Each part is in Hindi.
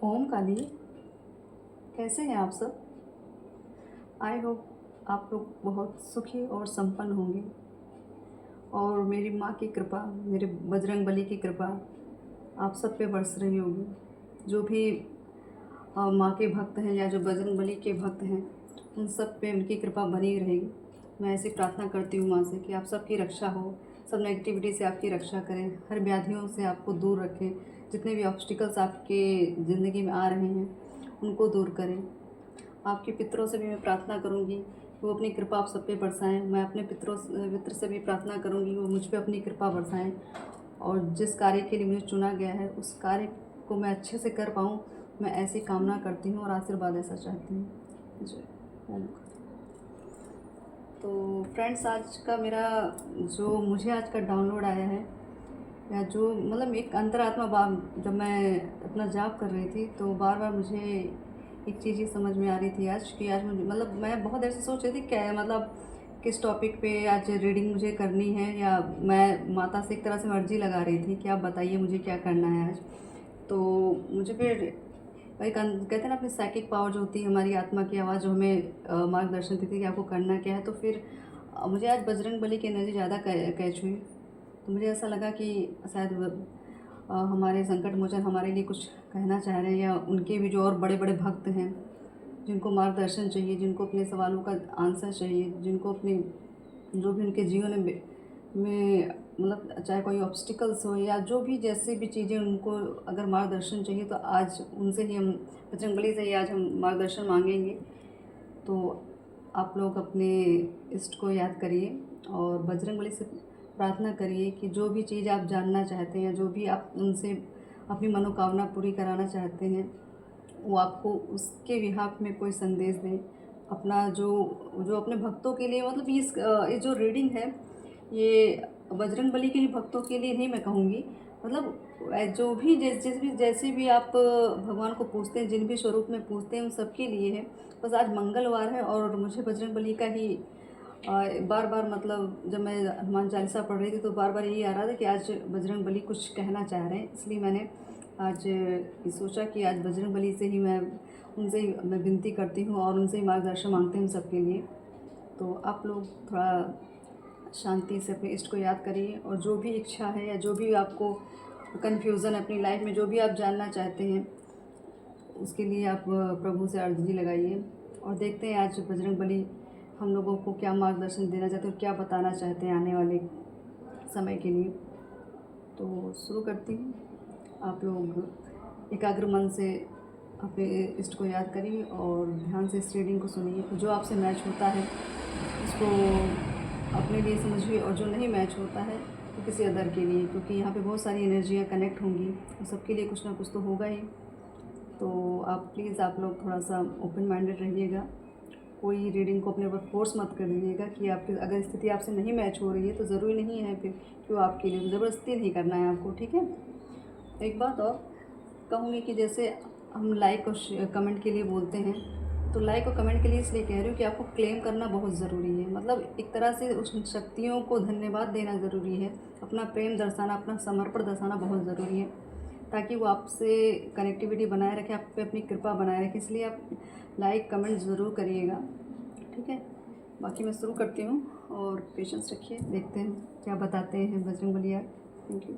ओम काली, कैसे हैं आप सब। आई होप आप लोग बहुत सुखी और संपन्न होंगे और मेरी माँ की कृपा, मेरे बजरंग बली की कृपा आप सब पे बरस रही होगी। जो भी माँ के भक्त हैं या जो बजरंग बली के भक्त हैं, उन सब पे उनकी कृपा बनी रहेगी। मैं ऐसी प्रार्थना करती हूँ माँ से कि आप सबकी रक्षा हो, सब नेगेटिविटी से आपकी रक्षा करें, हर व्याधियों से आपको दूर रखें, जितने भी ऑब्स्टिकल्स आपके ज़िंदगी में आ रहे हैं उनको दूर करें। आपके पितरों से भी मैं प्रार्थना करूंगी, वो अपनी कृपा आप सब पे बरसाएं। मैं अपने पितर से भी प्रार्थना करूंगी, वो मुझ पे अपनी कृपा बरसाएं और जिस कार्य के लिए मुझे चुना गया है उस कार्य को मैं अच्छे से कर पाऊँ, मैं ऐसी कामना करती हूँ और आशीर्वाद ऐसा चाहती हूँ। जय ओम। तो फ्रेंड्स, आज का मेरा जो मुझे आज का डाउनलोड आया है, या जो मतलब एक अंतरात्मा जब मैं अपना जाप कर रही थी तो बार बार मुझे एक चीज़ ये समझ में आ रही थी आज कि आज मुझे मतलब मैं बहुत देर से सोच रही थी क्या है, मतलब किस टॉपिक पे आज रीडिंग मुझे करनी है, या मैं माता से एक तरह से मर्जी लगा रही थी कि आप बताइए मुझे क्या करना है आज। तो मुझे फिर एक कहते हैं ना, अपनी साइकिक पावर जो होती है, हमारी आत्मा की आवाज़ जो हमें मार्गदर्शन देती है कि आपको करना क्या है। तो फिर मुझे आज बजरंग बली की एनर्जी ज़्यादा कैच हुई। तो मुझे ऐसा लगा कि शायद हमारे संकट मोचन हमारे लिए कुछ कहना चाह रहे हैं, या उनके भी जो और बड़े बड़े भक्त हैं जिनको मार्गदर्शन चाहिए, जिनको अपने सवालों का आंसर चाहिए, जिनको अपने जो भी उनके जीवन में मतलब चाहे कोई ऑब्स्टिकल्स हो या जो भी जैसे भी चीज़ें उनको अगर मार्गदर्शन चाहिए, तो आज उनसे ही हम बजरंगबली से ही आज हम मार्गदर्शन मांगेंगे। तो आप लोग अपने इष्ट को याद करिए और बजरंगबली से प्रार्थना करिए कि जो भी चीज़ आप जानना चाहते हैं, जो भी आप उनसे अपनी मनोकामना पूरी कराना चाहते हैं, वो आपको उसके बिहाफ में कोई संदेश दें। अपना जो जो अपने भक्तों के लिए, मतलब ये जो रीडिंग है ये बजरंग बली के लिए भक्तों के लिए नहीं मैं कहूँगी, मतलब जो भी जैसे भी आप भगवान को पूछते हैं, जिन भी स्वरूप में पूछते हैं, उन सबके लिए है। बस आज मंगलवार है और मुझे बजरंग बली का ही बार बार, मतलब जब मैं हनुमान चालीसा पढ़ रही थी तो बार बार यही आ रहा था कि आज बजरंग बली कुछ कहना चाह रहे हैं। इसलिए मैंने आज ये सोचा कि आज बजरंग बली से ही उनसे ही मैं विनती करती हूँ और उनसे ही मार्गदर्शन मांगती हूँ सबके लिए। तो आप लोग थोड़ा शांति से अपने इष्ट को याद करिए और जो भी इच्छा है या जो भी आपको कन्फ्यूज़न अपनी लाइफ में जो भी आप जानना चाहते हैं, उसके लिए आप प्रभु से अर्जी लगाइए और देखते हैं आज बजरंग बली हम लोगों को क्या मार्गदर्शन देना चाहते हैं, क्या बताना चाहते हैं आने वाले समय के लिए। तो शुरू करती हूँ। आप लोग एकाग्र मन से अपने इष्ट को याद करिए और ध्यान से इस रीडिंग को सुनिए। तो जो आपसे मैच होता है उसको अपने लिए समझिए और जो नहीं मैच होता है तो किसी अदर के लिए, क्योंकि यहाँ पे बहुत सारी एनर्जियाँ कनेक्ट होंगी और सबके लिए कुछ ना कुछ तो होगा ही। तो आप प्लीज़ आप लोग थोड़ा सा ओपन माइंडेड रहिएगा, कोई रीडिंग को अपने ऊपर फोर्स मत कर दीजिएगा कि आपकी अगर स्थिति आपसे नहीं मैच हो रही है तो ज़रूरी नहीं है फिर क्यों आपके लिए ज़बरदस्ती नहीं करना है आपको, ठीक है। एक बात और कहूँगी कि जैसे हम लाइक और कमेंट के लिए बोलते हैं, तो लाइक और कमेंट के लिए इसलिए कह रही हूँ कि आपको क्लेम करना बहुत ज़रूरी है। मतलब एक तरह से उस शक्तियों को धन्यवाद देना ज़रूरी है, अपना प्रेम दर्शाना, अपना समर्पण दर्शाना बहुत ज़रूरी है, ताकि वो आपसे कनेक्टिविटी बनाए रखे, आप पे अपनी कृपा बनाए रखे। इसलिए आप लाइक कमेंट ज़रूर करिएगा, ठीक है। बाकी मैं शुरू करती हूँ और पेशेंस रखिए, देखते हैं क्या बताते हैं Bajrang Bali. Thank you.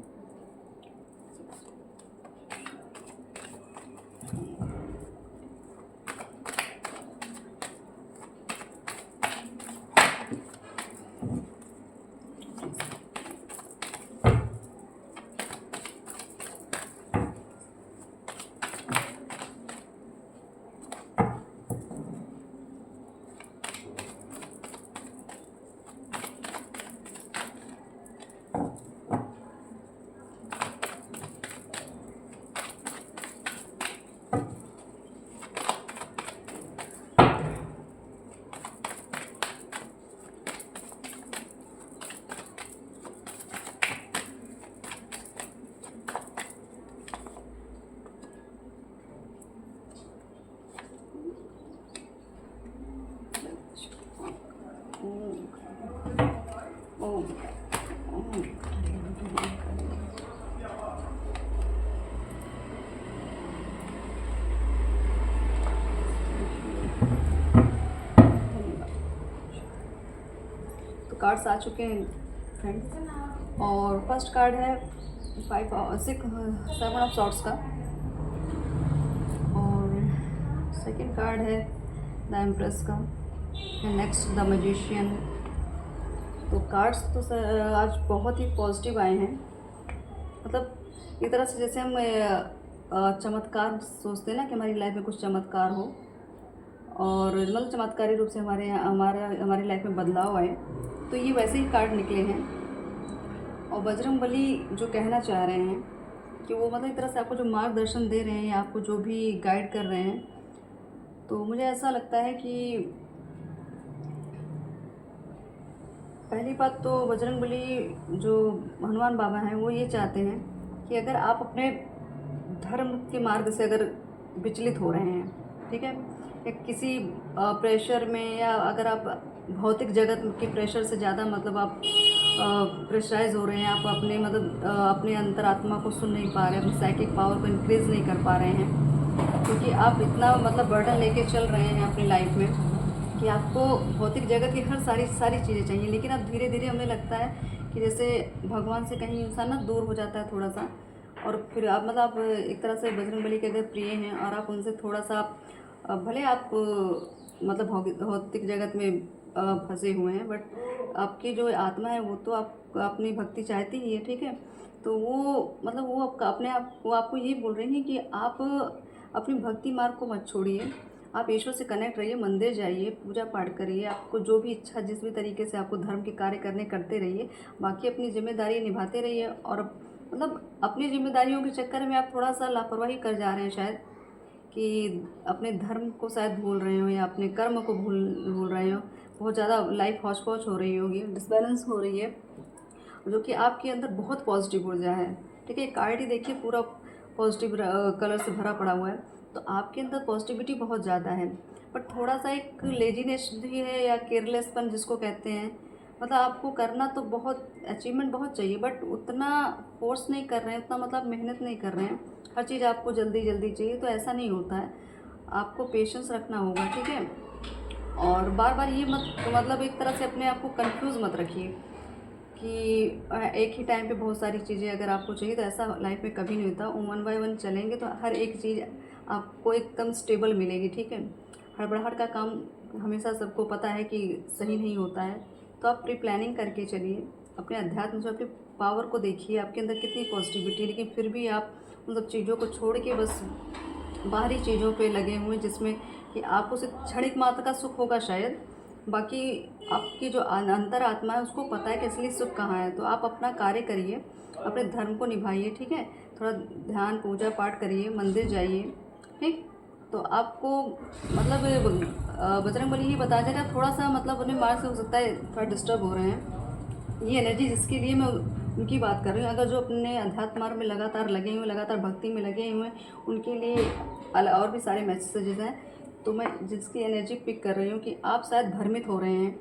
Cards आ चुके हैं फ्रेंड्स। और फर्स्ट कार्ड है 7 ऑफ सॉर्ट्स का, और सेकंड कार्ड है द एम्प्रेस का, नेक्स्ट द मैजिशियन। तो कार्ड्स तो सर आज बहुत ही पॉजिटिव आए हैं। मतलब एक तरह से जैसे हम चमत्कार सोचते हैं ना कि हमारी लाइफ में कुछ चमत्कार हो, और मतलब चमत्कारी रूप से हमारी लाइफ में बदलाव आए, तो ये वैसे ही कार्ड निकले हैं। और बजरंगबली जो कहना चाह रहे हैं कि वो मतलब एक तरह से आपको जो मार्गदर्शन दे रहे हैं या आपको जो भी गाइड कर रहे हैं, तो मुझे ऐसा लगता है कि पहली बात तो बजरंगबली जो हनुमान बाबा हैं वो ये चाहते हैं कि अगर आप अपने धर्म के मार्ग से अगर विचलित हो रहे हैं, ठीक है, या किसी प्रेशर में, या अगर आप भौतिक जगत के प्रेशर से ज़्यादा मतलब आप प्रेशराइज हो रहे हैं, आप अपने मतलब अपने अंतरात्मा को सुन नहीं पा रहे हैं, अपनी साइकिक पावर को इंक्रीज़ नहीं कर पा रहे हैं, क्योंकि आप इतना मतलब बर्डन लेके चल रहे हैं अपनी लाइफ में कि आपको भौतिक जगत की हर सारी चीज़ें चाहिए। लेकिन अब धीरे धीरे हमें लगता है कि जैसे भगवान से कहीं इंसान ना दूर हो जाता है थोड़ा सा, और फिर आप मतलब आप एक तरह से बजरंगबली के अगर प्रिय हैं और आप उनसे थोड़ा सा भले आप मतलब भौतिक जगत में फंसे हुए हैं, बट आपकी जो आत्मा है वो तो आप अपनी भक्ति चाहती ही है, ठीक है। तो वो मतलब वो आपका अपने आप वो आपको ये बोल रही हैं कि आप अपनी भक्ति मार्ग को मत छोड़िए, आप ईश्वर से कनेक्ट रहिए, मंदिर जाइए, पूजा पाठ करिए, आपको जो भी इच्छा जिस भी तरीके से आपको धर्म के कार्य करते रहिए, बाकी अपनी जिम्मेदारी निभाते रहिए। और मतलब अपनी जिम्मेदारियों के चक्कर में आप थोड़ा सा लापरवाही कर जा रहे हैं शायद, कि अपने धर्म को शायद भूल रहे हो या अपने कर्म को भूल रहे हो। बहुत ज़्यादा लाइफ हौच पौच हो रही होगी, डिसबैलेंस हो रही है, जो कि आपके अंदर बहुत पॉजिटिव ऊर्जा है, ठीक है। कार्ड ही देखिए पूरा पॉजिटिव कलर से भरा पड़ा हुआ है, तो आपके अंदर पॉजिटिविटी बहुत ज़्यादा है, बट थोड़ा सा एक लेजीनेस भी है या केयरलेसपन जिसको कहते हैं। मतलब आपको करना तो बहुत अचीवमेंट बहुत चाहिए, बट उतना फोर्स नहीं कर रहे हैं, उतना मतलब मेहनत नहीं कर रहे हैं, हर चीज़ आपको जल्दी जल्दी चाहिए, तो ऐसा नहीं होता है। आपको पेशेंस रखना होगा, ठीक है। और बार बार ये मत मतलब एक तरह से अपने आप को कंफ्यूज मत रखिए कि एक ही टाइम पे बहुत सारी चीज़ें अगर आपको चाहिए, तो ऐसा लाइफ में कभी नहीं होता। वन बाय वन चलेंगे तो हर एक चीज़ आपको एकदम स्टेबल मिलेगी, ठीक है। हड़बड़ाहट का काम हमेशा सबको पता है कि सही नहीं होता है, तो आप प्री प्लानिंग करके चलिए, अपने अध्यात्म से अपनी पावर को देखिए, आपके अंदर कितनी पॉजिटिविटी है, लेकिन फिर भी आप मतलब चीज़ों को छोड़ के बस बाहरी चीज़ों पे लगे हुए, जिसमें कि आपको सिर्फ क्षणिक मात्र का सुख होगा शायद, बाकी आपकी जो अंतर आत्मा है उसको पता है कि असली सुख कहाँ है। तो आप अपना कार्य करिए, अपने धर्म को निभाइए, ठीक है। थोड़ा ध्यान पूजा पाठ करिए, मंदिर जाइए, ठीक। तो आपको मतलब बजरंगबली ही बता देगा, थोड़ा सा मतलब अपने मार्ग से हो सकता है थोड़ा डिस्टर्ब हो रहे हैं। ये एनर्जी जिसके लिए मैं उनकी बात कर रही हूँ, अगर जो अपने अध्यात्म मार्ग में लगातार लगे हुए, लगातार भक्ति में लगे हुए हैं, उनके लिए और भी सारे मैसेजेस हैं। तो मैं जिसकी एनर्जी पिक कर रही हूँ कि आप शायद भ्रमित हो रहे हैं,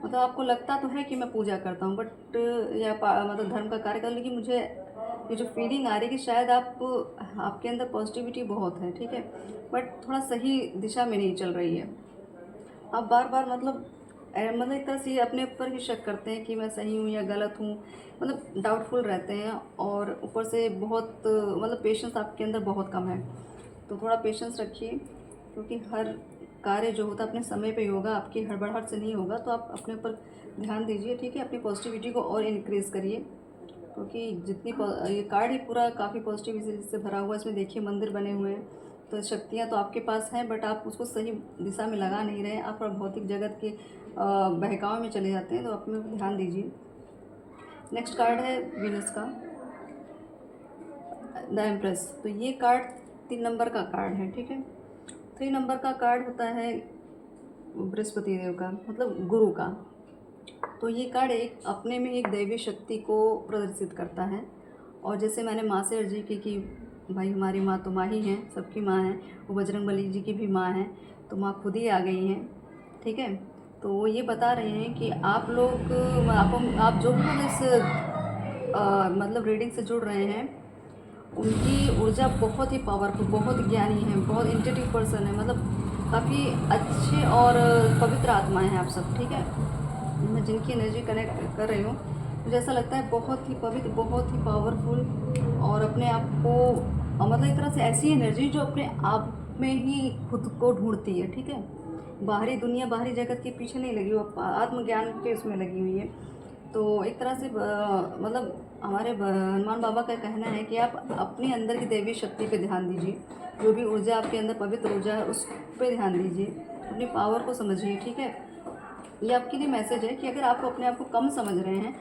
मतलब आपको लगता तो है कि मैं पूजा करता हूँ बट या मतलब धर्म का कार्य कर, लेकिन मुझे ये जो फीलिंग आ रही है कि शायद आपके अंदर पॉजिटिविटी बहुत है, ठीक है, बट थोड़ा सही दिशा में नहीं चल रही है। आप बार बार मतलब एक तरह से अपने ऊपर ही शक करते हैं कि मैं सही हूँ या गलत हूँ, मतलब डाउटफुल रहते हैं, और ऊपर से बहुत मतलब पेशेंस आपके अंदर बहुत कम है। तो थोड़ा पेशेंस रखिए, क्योंकि हर कार्य जो होता है अपने समय पे ही होगा, आपकी हड़बड़ाहट से नहीं होगा। तो आप अपने ऊपर ध्यान दीजिए, ठीक है, अपनी पॉजिटिविटी को और इनक्रीज़ करिए, क्योंकि जितनी ये कार्ड ही पूरा काफ़ी पॉजिटिविटी से भरा हुआ है। इसमें देखिए मंदिर बने हुए हैं, तो शक्तियाँ तो आपके पास हैं, बट आप उसको सही दिशा में लगा नहीं रहे हैं, आप भौतिक जगत के बहकाव में चले जाते हैं। तो अपने ध्यान दीजिए। नेक्स्ट कार्ड है वीनस का, द एम्प्रेस। तो ये कार्ड 3 नंबर का कार्ड है, ठीक है। 3 नंबर का कार्ड होता है बृहस्पति देव का, मतलब गुरु का। तो ये कार्ड एक अपने में एक दैवी शक्ति को प्रदर्शित करता है। और जैसे मैंने माँ से अर्जी की कि भाई हमारी माँ तो माँ ही हैं, सबकी माँ है, वो बजरंगबली जी की भी माँ है, तो माँ खुद ही आ गई हैं, ठीक है। तो वो ये बता रहे हैं कि आप लोग आप जो भी मतलब इस मतलब रीडिंग से जुड़ रहे हैं, उनकी ऊर्जा बहुत ही पावरफुल, बहुत ज्ञानी है, बहुत इंटेलिजेंट पर्सन है, मतलब काफ़ी अच्छे और पवित्र आत्माएं हैं आप सब, ठीक है। मैं जिनकी एनर्जी कनेक्ट कर रही हूँ, मुझे ऐसा लगता है बहुत ही पवित्र, बहुत ही पावरफुल, और अपने आप को मतलब एक तरह से ऐसी एनर्जी जो अपने आप में ही खुद को ढूंढती है, ठीक है। बाहरी दुनिया, बाहरी जगत के पीछे नहीं लगी, वो आत्मज्ञान के उसमें लगी हुई है। तो एक तरह से मतलब हमारे हनुमान बाबा का कहना है कि आप अपने अंदर की दैवी शक्ति पे ध्यान दीजिए, जो भी ऊर्जा आपके अंदर पवित्र ऊर्जा है उस पे ध्यान दीजिए, अपनी पावर को समझिए, ठीक है। ये आपके लिए मैसेज है कि अगर आप अपने आप को कम समझ रहे हैं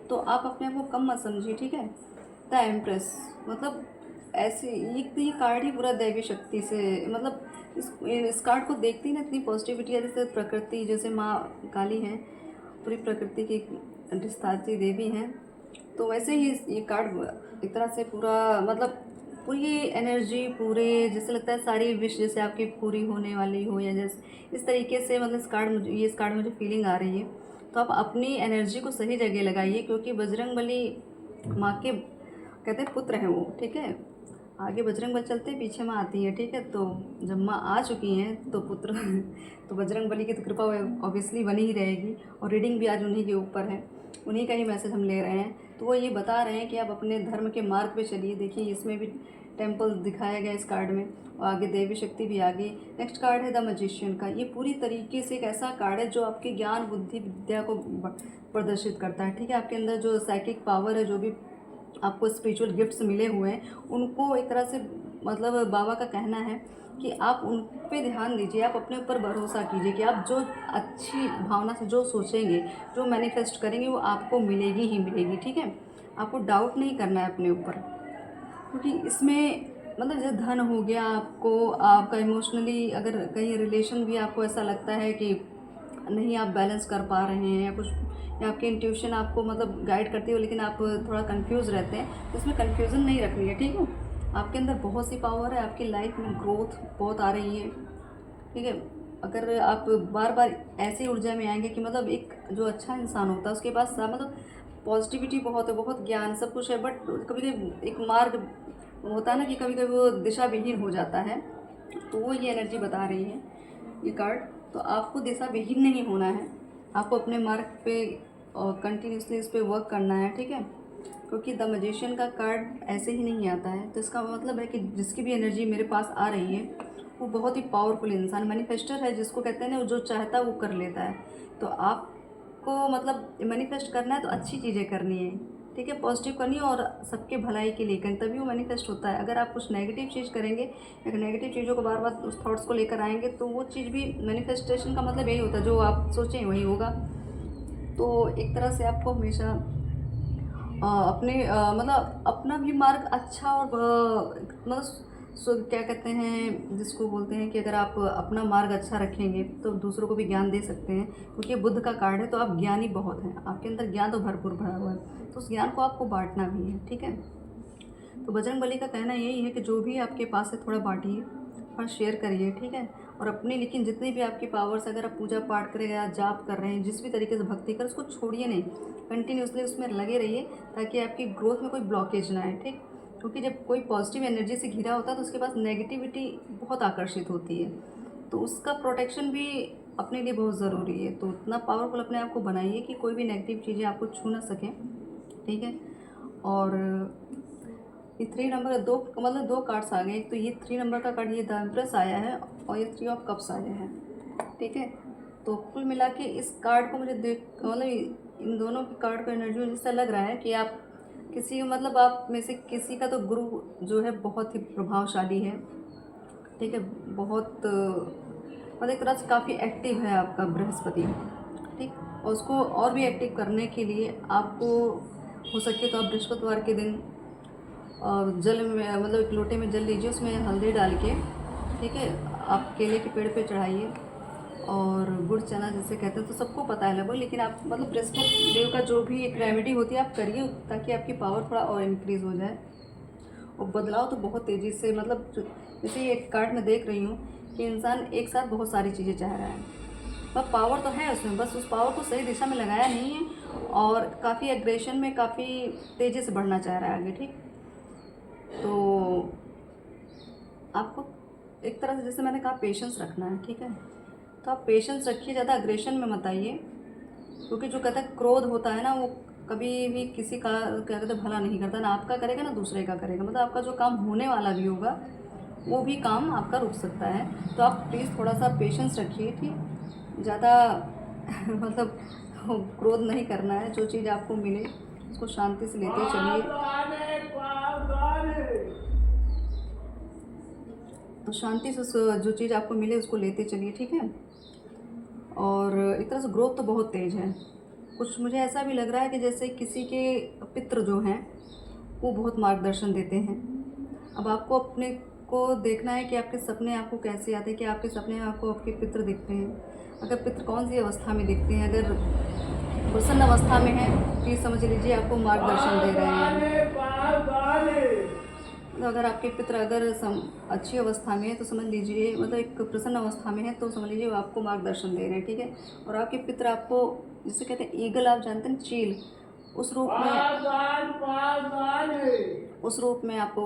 तो आप अपने आप को कम मत समझिए, ठीक है। द एम्प्रेस, मतलब ऐसे ये कार्ड ही पूरा दैवी शक्ति से, मतलब इस कार्ड को देखते ही ना इतनी पॉजिटिविटी है, जैसे प्रकृति, जैसे माँ काली हैं, पूरी प्रकृति की अधिष्ठात्री देवी हैं, तो वैसे ही ये कार्ड एक तरह से पूरा मतलब पूरी एनर्जी, पूरे जैसे लगता है सारी विश जैसे आपकी पूरी होने वाली हो, या जैसे इस तरीके से मतलब इस कार्ड मुझे फीलिंग आ रही है। तो आप अपनी एनर्जी को सही जगह लगाइए, क्योंकि बजरंगबली माँ के कहते हैं पुत्र हैं वो, ठीक है। आगे बजरंग बली चलते हैं, पीछे माँ आती है, ठीक है। तो जब माँ आ चुकी हैं तो पुत्र तो बजरंग बली की तो कृपा ऑब्वियसली बनी ही रहेगी, और रीडिंग भी आज उन्हीं के ऊपर है, उन्हीं का ही मैसेज हम ले रहे हैं। तो वो ये बता रहे हैं कि आप अपने धर्म के मार्ग पे चलिए। देखिए इसमें भी टेम्पल दिखाया गया इस कार्ड में, और आगे देवी शक्ति भी आ गई। नेक्स्ट कार्ड है द मैजिशियन का। ये पूरी तरीके से एक ऐसा कार्ड है जो आपके ज्ञान, बुद्धि, विद्या को प्रदर्शित करता है, ठीक है। आपके अंदर जो साइकिक पावर है, जो भी आपको स्पिरिचुअल गिफ्ट्स मिले हुए हैं, उनको एक तरह से मतलब बाबा का कहना है कि आप उन पे ध्यान दीजिए, आप अपने ऊपर भरोसा कीजिए कि आप जो अच्छी भावना से जो सोचेंगे, जो मैनिफेस्ट करेंगे, वो आपको मिलेगी ही मिलेगी, ठीक है। आपको डाउट नहीं करना है अपने ऊपर, क्योंकि इसमें मतलब जैसे धन हो गया, आपको आपका इमोशनली अगर कहीं रिलेशन भी आपको ऐसा लगता है कि नहीं आप बैलेंस कर पा रहे हैं, या कुछ, या आपकी इंट्यूशन आपको मतलब गाइड करती हो लेकिन आप थोड़ा कंफ्यूज रहते हैं, तो इसमें कंफ्यूजन नहीं रखनी है, ठीक है। आपके अंदर बहुत सी पावर है, आपकी लाइफ में ग्रोथ बहुत आ रही है, ठीक है। अगर आप बार बार ऐसी ऊर्जा में आएंगे कि मतलब एक जो अच्छा इंसान होता है उसके पास मतलब पॉजिटिविटी बहुत है, बहुत ज्ञान, सब कुछ है, बट कभी कभी एक मार्ग होता है ना कि कभी कभी वो दिशा विहीन हो जाता है, तो वो ये एनर्जी बता रही है ये कार्ड। तो आपको दिशा विहीन नहीं होना है, आपको अपने मार्ग पे और कंटिन्यूसली इस पर वर्क करना है, ठीक है। क्योंकि द मैजिशियन का कार्ड ऐसे ही नहीं आता है, तो इसका मतलब है कि जिसकी भी एनर्जी मेरे पास आ रही है वो बहुत ही पावरफुल इंसान, मैनिफेस्टर है, जिसको कहते हैं ना, जो चाहता है वो कर लेता है। तो आपको मतलब मैनिफेस्ट करना है तो अच्छी चीज़ें करनी है, ठीक है, पॉजिटिव करनी है, और सबके भलाई के लिए करनी, तभी वो मैनिफेस्ट होता है। अगर आप कुछ नेगेटिव चीज़ करेंगे या नेगेटिव चीज़ों को बार बार उस थॉट्स को लेकर आएंगे, तो वो चीज़ भी, मैनिफेस्टेशन का मतलब यही होता है, जो आप सोचें वही होगा। तो एक तरह से आपको हमेशा अपने मतलब अपना भी मार्ग अच्छा और मतलब क्या कहते हैं जिसको बोलते हैं कि अगर आप अपना मार्ग अच्छा रखेंगे तो दूसरों को भी ज्ञान दे सकते हैं, क्योंकि बुद्ध का कार्ड है, तो आप ज्ञानी बहुत हैं, आपके अंदर ज्ञान तो भरपूर भरा हुआ है, तो उस ज्ञान को आपको बांटना भी है, ठीक है। तो बजरंग बली का कहना यही है कि जो भी आपके पास है थोड़ा बांटिए और शेयर करिए, ठीक है। और अपनी लेकिन जितनी भी आपकी पावर्स, अगर आप पूजा पाठ कर रहे हैं या जाप कर रहे हैं, जिस भी तरीके से भक्ति कर, उसको छोड़िए नहीं, कंटिन्यूसली उसमें लगे रहिए, ताकि आपकी ग्रोथ में कोई ब्लॉकेज ना आए, ठीक। क्योंकि जब कोई पॉजिटिव एनर्जी से घिरा होता है तो उसके पास नेगेटिविटी बहुत आकर्षित होती है, तो उसका प्रोटेक्शन भी अपने लिए बहुत ज़रूरी है। तो उतना पावरफुल अपने आप को बनाइए कि कोई भी नेगेटिव चीज़ें आपको छू ना सकें, ठीक है। और ये 3 नंबर दो मतलब 2 कार्ड्स आ गए, एक तो ये 3 नंबर का कार्ड, ये द एम्प्रेस आया है, और ये 3 ऑफ कप्स आया है, ठीक है। तो कुल मिला के इस कार्ड को मुझे देख मतलब इन दोनों की कार्ड का एनर्जी जिससे लग रहा है कि आप किसी मतलब आप में से किसी का तो गुरु जो है बहुत ही प्रभावशाली है, ठीक है, बहुत मतलब एक तरह से काफ़ी एक्टिव है आपका बृहस्पति, ठीक। और उसको और भी एक्टिव करने के लिए आपको हो सके तो आप बृहस्पतिवार के दिन जल में मतलब एक लोटे में जल लीजिए, उसमें हल्दी डाल के, ठीक है, आप केले के पेड़ पे चढ़ाइए, और गुड़ चना जैसे कहते हैं, तो सबको पता है लगभग, लेकिन आप मतलब बृहस्पति देव का जो भी एक रेमेडी होती है आप करिए, ताकि आपकी पावर थोड़ा और इंक्रीज़ हो जाए। और बदलाव तो बहुत तेज़ी से मतलब जैसे ये एक कार्ड में देख रही हूँ कि इंसान एक साथ बहुत सारी चीज़ें चाह रहा है, पर पावर तो है उसमें, बस उस पावर को सही दिशा में लगाया नहीं है, और काफ़ी एग्रेशन में काफ़ी तेज़ी से बढ़ना चाह रहा है आगे, ठीक। तो आपको एक तरह से, जैसे मैंने कहा, पेशेंस रखना है, ठीक है। तो आप पेशेंस रखिए, ज़्यादा अग्रेशन में मत आइए, क्योंकि जो कहता है क्रोध होता है ना, वो कभी भी किसी का क्या कहते हैं भला नहीं करता, ना आपका करेगा ना दूसरे का करेगा। मतलब आपका जो काम होने वाला भी होगा वो भी काम आपका रुक सकता है। तो आप प्लीज़ थोड़ा सा पेशेंस रखिए, ठीक, ज़्यादा मतलब क्रोध नहीं करना है। जो चीज़ आपको मिले उसको शांति से लेते चलिए। तो शांति से जो चीज़ आपको मिले उसको लेते चलिए, ठीक है। और एक तरह से ग्रोथ तो बहुत तेज़ है। कुछ मुझे ऐसा भी लग रहा है कि जैसे किसी के पितृ जो हैं वो बहुत मार्गदर्शन देते हैं। अब आपको अपने को देखना है कि आपके सपने आपको कैसे आते हैं, कि आपके सपने में आपको आपके पितृ दिखते हैं। अगर पितृ कौन सी अवस्था में दिखते हैं, अगर प्रसन्न अवस्था में है तो ये समझ लीजिए आपको मार्गदर्शन दे रहे हैं। तो अगर आपके पितृ अगर अच्छी अवस्था में है तो समझ लीजिए, मतलब एक प्रसन्न अवस्था में है तो समझ लीजिए वो आपको मार्गदर्शन दे रहे हैं, ठीक है। और आपके पितृ आपको, जिसे कहते हैं ईगल, आप जानते हैं चील, उस रूप में आपको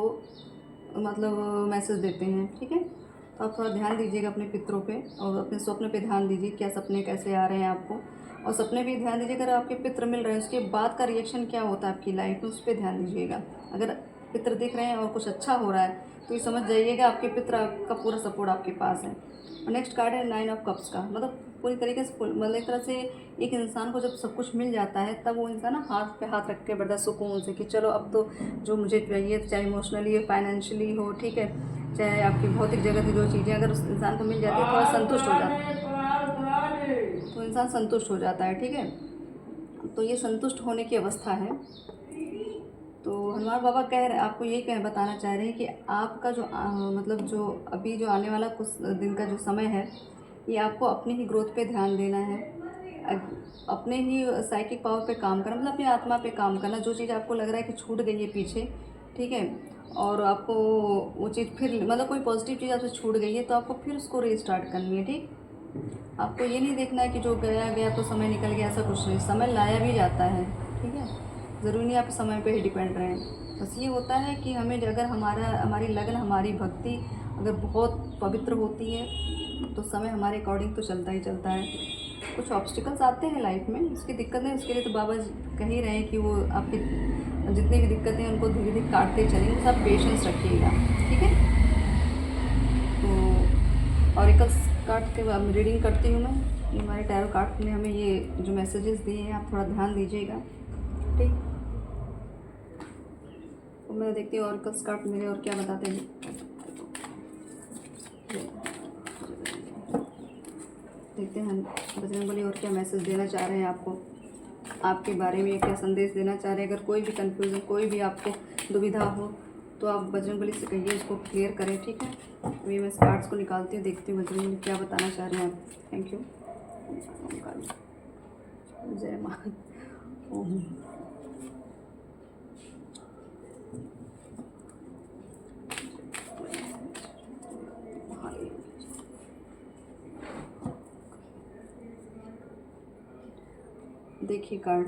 मतलब मैसेज देते हैं, ठीक है। तो आप थोड़ा ध्यान दीजिएगा अपने पितरों पे और अपने स्वप्न पे ध्यान दीजिए, क्या सपने कैसे आ रहे हैं आपको। और सपने भी ध्यान दीजिए, अगर आपके पितर मिल रहे हैं उसके बाद का रिएक्शन क्या होता है आपकी लाइफ में, उस पर ध्यान दीजिएगा। अगर पितर दिख रहे हैं और कुछ अच्छा हो रहा है तो ये समझ जाइएगा आपके पितर का पूरा सपोर्ट आपके पास है। और नेक्स्ट कार्ड है 9 ऑफ कप्स का, मतलब पूरी तरीके से मतलब एक तरह से एक इंसान को जब सब कुछ मिल जाता है तब वो इंसान ना हाथ पे हाथ रख के बैठता सुकून से कि चलो अब तो जो मुझे चाहिए, चाहे इमोशनली हो, फाइनेंशियली हो, ठीक है, चाहे आपकी भौतिक जगत की जो चीज़ें अगर उस इंसान को मिल जाती है, थोड़ा संतुष्ट हो जाता है, तो इंसान संतुष्ट हो जाता है, ठीक है। तो ये संतुष्ट होने की अवस्था है। तो हनुमान बाबा कह रहे आपको यही बताना चाह रहे हैं कि आपका जो मतलब जो अभी जो आने वाला कुछ दिन का जो समय है, ये आपको अपनी ही ग्रोथ पे ध्यान देना है, अपने ही साइकिक पावर पे काम करना, मतलब अपनी आत्मा पे काम करना। जो चीज़ आपको लग रहा है कि छूट गई है पीछे, ठीक है, और आपको वो चीज़ फिर मतलब कोई पॉजिटिव चीज़ आपसे छूट गई है तो आपको फिर उसको रीस्टार्ट करनी है, ठीक। आपको ये नहीं देखना है कि जो गया गया तो समय निकल गया, ऐसा कुछ नहीं, समय लाया भी जाता है, ठीक है। ज़रूरी नहीं आप समय पे ही डिपेंड रहें। बस ये होता है कि हमें अगर हमारी लगन, हमारी भक्ति अगर बहुत पवित्र होती है तो समय हमारे अकॉर्डिंग तो चलता ही चलता है। कुछ ऑब्स्टिकल्स आते हैं लाइफ में, उसकी दिक्कत है, उसके लिए तो बाबा कह ही रहे हैं कि वो आपकी जितनी भी दिक्कतें हैं उनको धीरे धीरे काटते चलेंगे, बस आप पेशेंस रखिएगा, ठीक है। तो ऑरिकल्स कार्ड के बाद रीडिंग करती हूँ मैं। ये हमारे टैरो कार्ड में हमें ये जो मैसेजेस दिए हैं आप थोड़ा ध्यान दीजिएगा, ठीक। तो मैं देखती हूँ ऑरिकल्स कार्ड मेरे और क्या बताते हैं। देखते हैं बजरंगबली और क्या मैसेज देना चाह रहे हैं आपको, आपके बारे में क्या संदेश देना चाह रहे हैं। अगर कोई भी कन्फ्यूज़न, कोई भी आपको दुविधा हो तो आप बजरंगबली से कहिए, उसको क्लियर करें, ठीक है। अभी मैं इस कार्ड्स को निकालती हूँ, देखती हूँ बजरंगबली क्या बताना चाह रहे हैं आप। Thank you. जय माँ। ओम। देखिए कार्ड,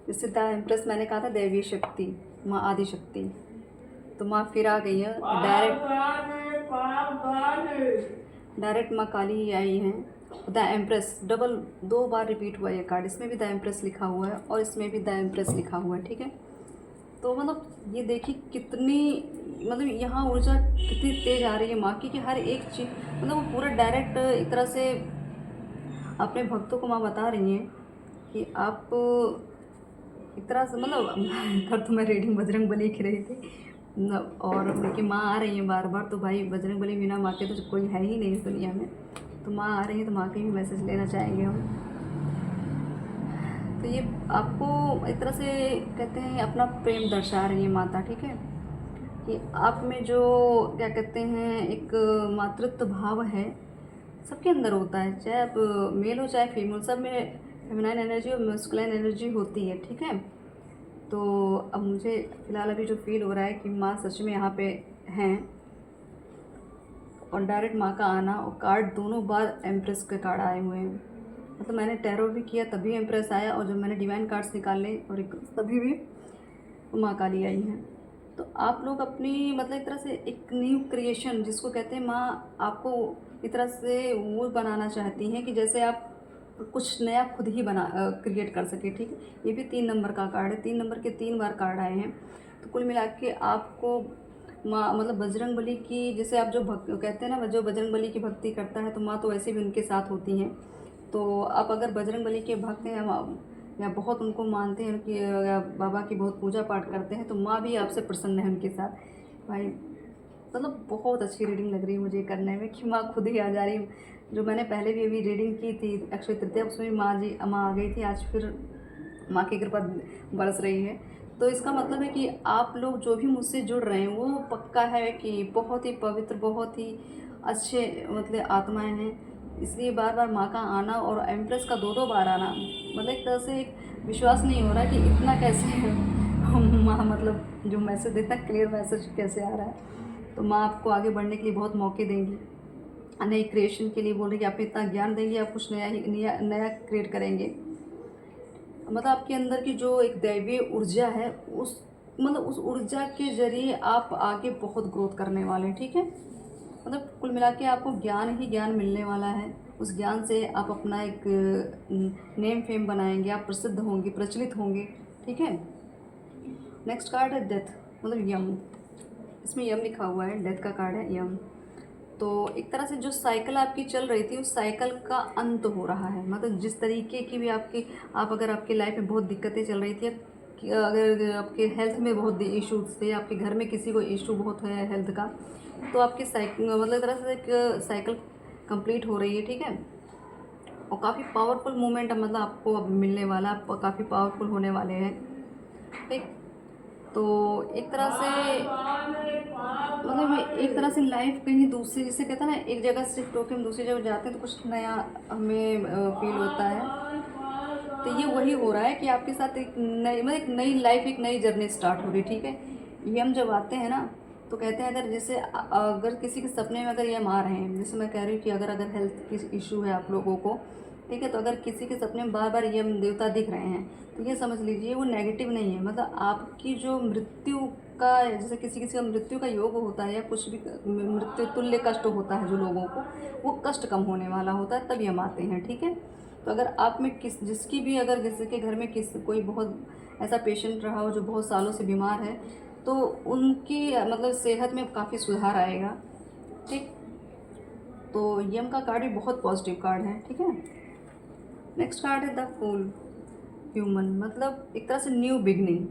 जैसे द एम्प्रेस मैंने कहा था दैवीय शक्ति, माँ आदि शक्ति, तो माँ फिर आ गई है। डायरेक्ट माँ काली ही आई हैं। The empress double 2 bar repeat हुआ ये कार्ड, इसमें भी द एम्प्रेस लिखा हुआ है और इसमें भी द एम्प्रेस लिखा हुआ है, ठीक है। तो मतलब ये देखिए कितनी मतलब यहाँ ऊर्जा कितनी तेज आ रही है माँ की, कि हर एक चीज़ मतलब वो पूरा डायरेक्ट एक तरह से अपने भक्तों को माँ बता रही हैं कि आप एक तरह से मतलब कर तो मैं रीडिंग बजरंगबली की रही थी और उनकी माँ आ रही है बार बार, तो भाई बजरंगबली बिना माँ के तो कोई है ही नहीं इस दुनिया में। तो माँ आ रही है तो माँ के भी मैसेज लेना चाहेंगे हम। तो ये आपको एक तरह से कहते हैं अपना प्रेम दर्शा रही है माता, ठीक है, कि आप में जो क्या कहते हैं एक मातृत्व भाव है सबके अंदर होता है, चाहे आप मेल हो चाहे फीमेल, सब में फेमिनाइन एनर्जी और मस्कुलाइन एनर्जी होती है, ठीक है। तो अब मुझे फ़िलहाल अभी जो फील हो रहा है कि माँ सच में यहाँ पे हैं और डायरेक्ट माँ का आना, और कार्ड दोनों बार एम्प्रेस के कार्ड आए हुए हैं। मतलब मैंने टैरो भी किया तभी एम्प्रेस आया, और जब मैंने डिवाइन कार्ड्स निकाले और तभी भी माँ काली आई हैं। तो आप लोग अपनी मतलब एक तरह से एक न्यू क्रिएशन जिसको कहते हैं, माँ आपको एक तरह से वो बनाना चाहती हैं कि जैसे आप कुछ नया खुद ही क्रिएट कर सके, ठीक है। ये भी 3 नंबर का कार्ड है, 3 नंबर के 3 बार कार्ड आए हैं। तो कुल मिला के आपको माँ मतलब बजरंग बली की, जैसे आप जो भक्त कहते हैं ना, जो बजरंग बली की भक्ति करता है तो माँ तो वैसे भी उनके साथ होती हैं। तो आप अगर बजरंग बली के भक्त हैं या बहुत उनको मानते हैं, उनकी या बाबा की बहुत पूजा पाठ करते हैं, तो माँ भी आपसे प्रसन्न है उनके साथ। भाई मतलब बहुत अच्छी रीडिंग लग रही है मुझे करने में कि माँ खुद ही आ जा रही। जो मैंने पहले भी अभी रीडिंग की थी अक्षय तृतीया, उसमें भी माँ आ गई थी। आज फिर माँ की कृपा बरस रही है। तो इसका मतलब है कि आप लोग जो भी मुझसे जुड़ रहे हैं वो पक्का है कि बहुत ही पवित्र, बहुत ही अच्छे मतलब आत्माएं हैं। इसलिए बार बार माँ का आना और एम्प्रेस का 2-2 बार आना, मतलब एक तरह से एक विश्वास नहीं हो रहा कि इतना कैसे माँ मतलब जो मैसेज देता क्लियर मैसेज कैसे आ रहा है। तो माँ आपको आगे बढ़ने के लिए बहुत मौके देंगी, नई क्रिएशन के लिए बोल रही है कि आप इतना ज्ञान देंगे, आप कुछ नया क्रिएट करेंगे। मतलब आपके अंदर की जो एक दैवीय ऊर्जा है, उस ऊर्जा के जरिए आप आगे बहुत ग्रोथ करने वाले हैं, ठीक है। मतलब कुल मिला के आपको ज्ञान ही ज्ञान मिलने वाला है। उस ज्ञान से आप अपना एक नेम फेम बनाएंगे, आप प्रसिद्ध होंगे, प्रचलित होंगे, ठीक है। नेक्स्ट कार्ड है डेथ, मतलब यम। इसमें यम लिखा हुआ है, डेथ का कार्ड है यम। तो एक तरह से जो साइकिल आपकी चल रही थी उस साइकिल का अंत हो रहा है। मतलब जिस तरीके की भी अगर आपकी लाइफ में बहुत दिक्कतें चल रही थी, अगर आपके हेल्थ में बहुत इश्यूज थे, आपके घर में किसी को इशू बहुत है हेल्थ का, तो आपकी साइकिल मतलब एक तरह से एक साइकिल कंप्लीट हो रही है, ठीक है। और काफ़ी पावरफुल मूवमेंट मतलब आपको अब मिलने वाला, आप काफ़ी पावरफुल होने वाले हैं, ठीक। तो एक तरह से मतलब एक तरह से लाइफ कहीं दूसरी, जिसे कहते हैं ना, एक जगह से शिफ्ट होकर हम दूसरी जगह जाते हैं तो कुछ नया हमें फील होता है। तो ये वही हो रहा है कि आपके साथ एक नई मतलब एक नई लाइफ, एक नई जर्नी स्टार्ट हो रही, ठीक है। ये हम जब आते हैं ना तो कहते हैं अगर जैसे अगर किसी के सपने में अगर ये हम आ रहे हैं, जैसे मैं कह रही हूँ कि अगर हेल्थ की इशू है आप लोगों को, ठीक है, तो अगर किसी के सपने में बार बार यम देवता दिख रहे हैं तो ये समझ लीजिए वो नेगेटिव नहीं है। मतलब आपकी जो मृत्यु का, जैसे किसी किसी का मृत्यु का योग होता है या कुछ भी मृत्यु तुल्य कष्ट होता है जो लोगों को, वो कष्ट कम होने वाला होता है, तब यम आते हैं, ठीक है। तो अगर आप में जिसकी भी अगर किसी के घर में कोई बहुत ऐसा पेशेंट रहा हो जो बहुत सालों से बीमार है, तो उनकी मतलब सेहत में काफ़ी सुधार आएगा, ठीक। तो यम का कार्ड भी बहुत पॉजिटिव कार्ड है, ठीक है। नेक्स्ट कार्ड है द फूल ह्यूमन, मतलब एक तरह से न्यू बिगनिंग।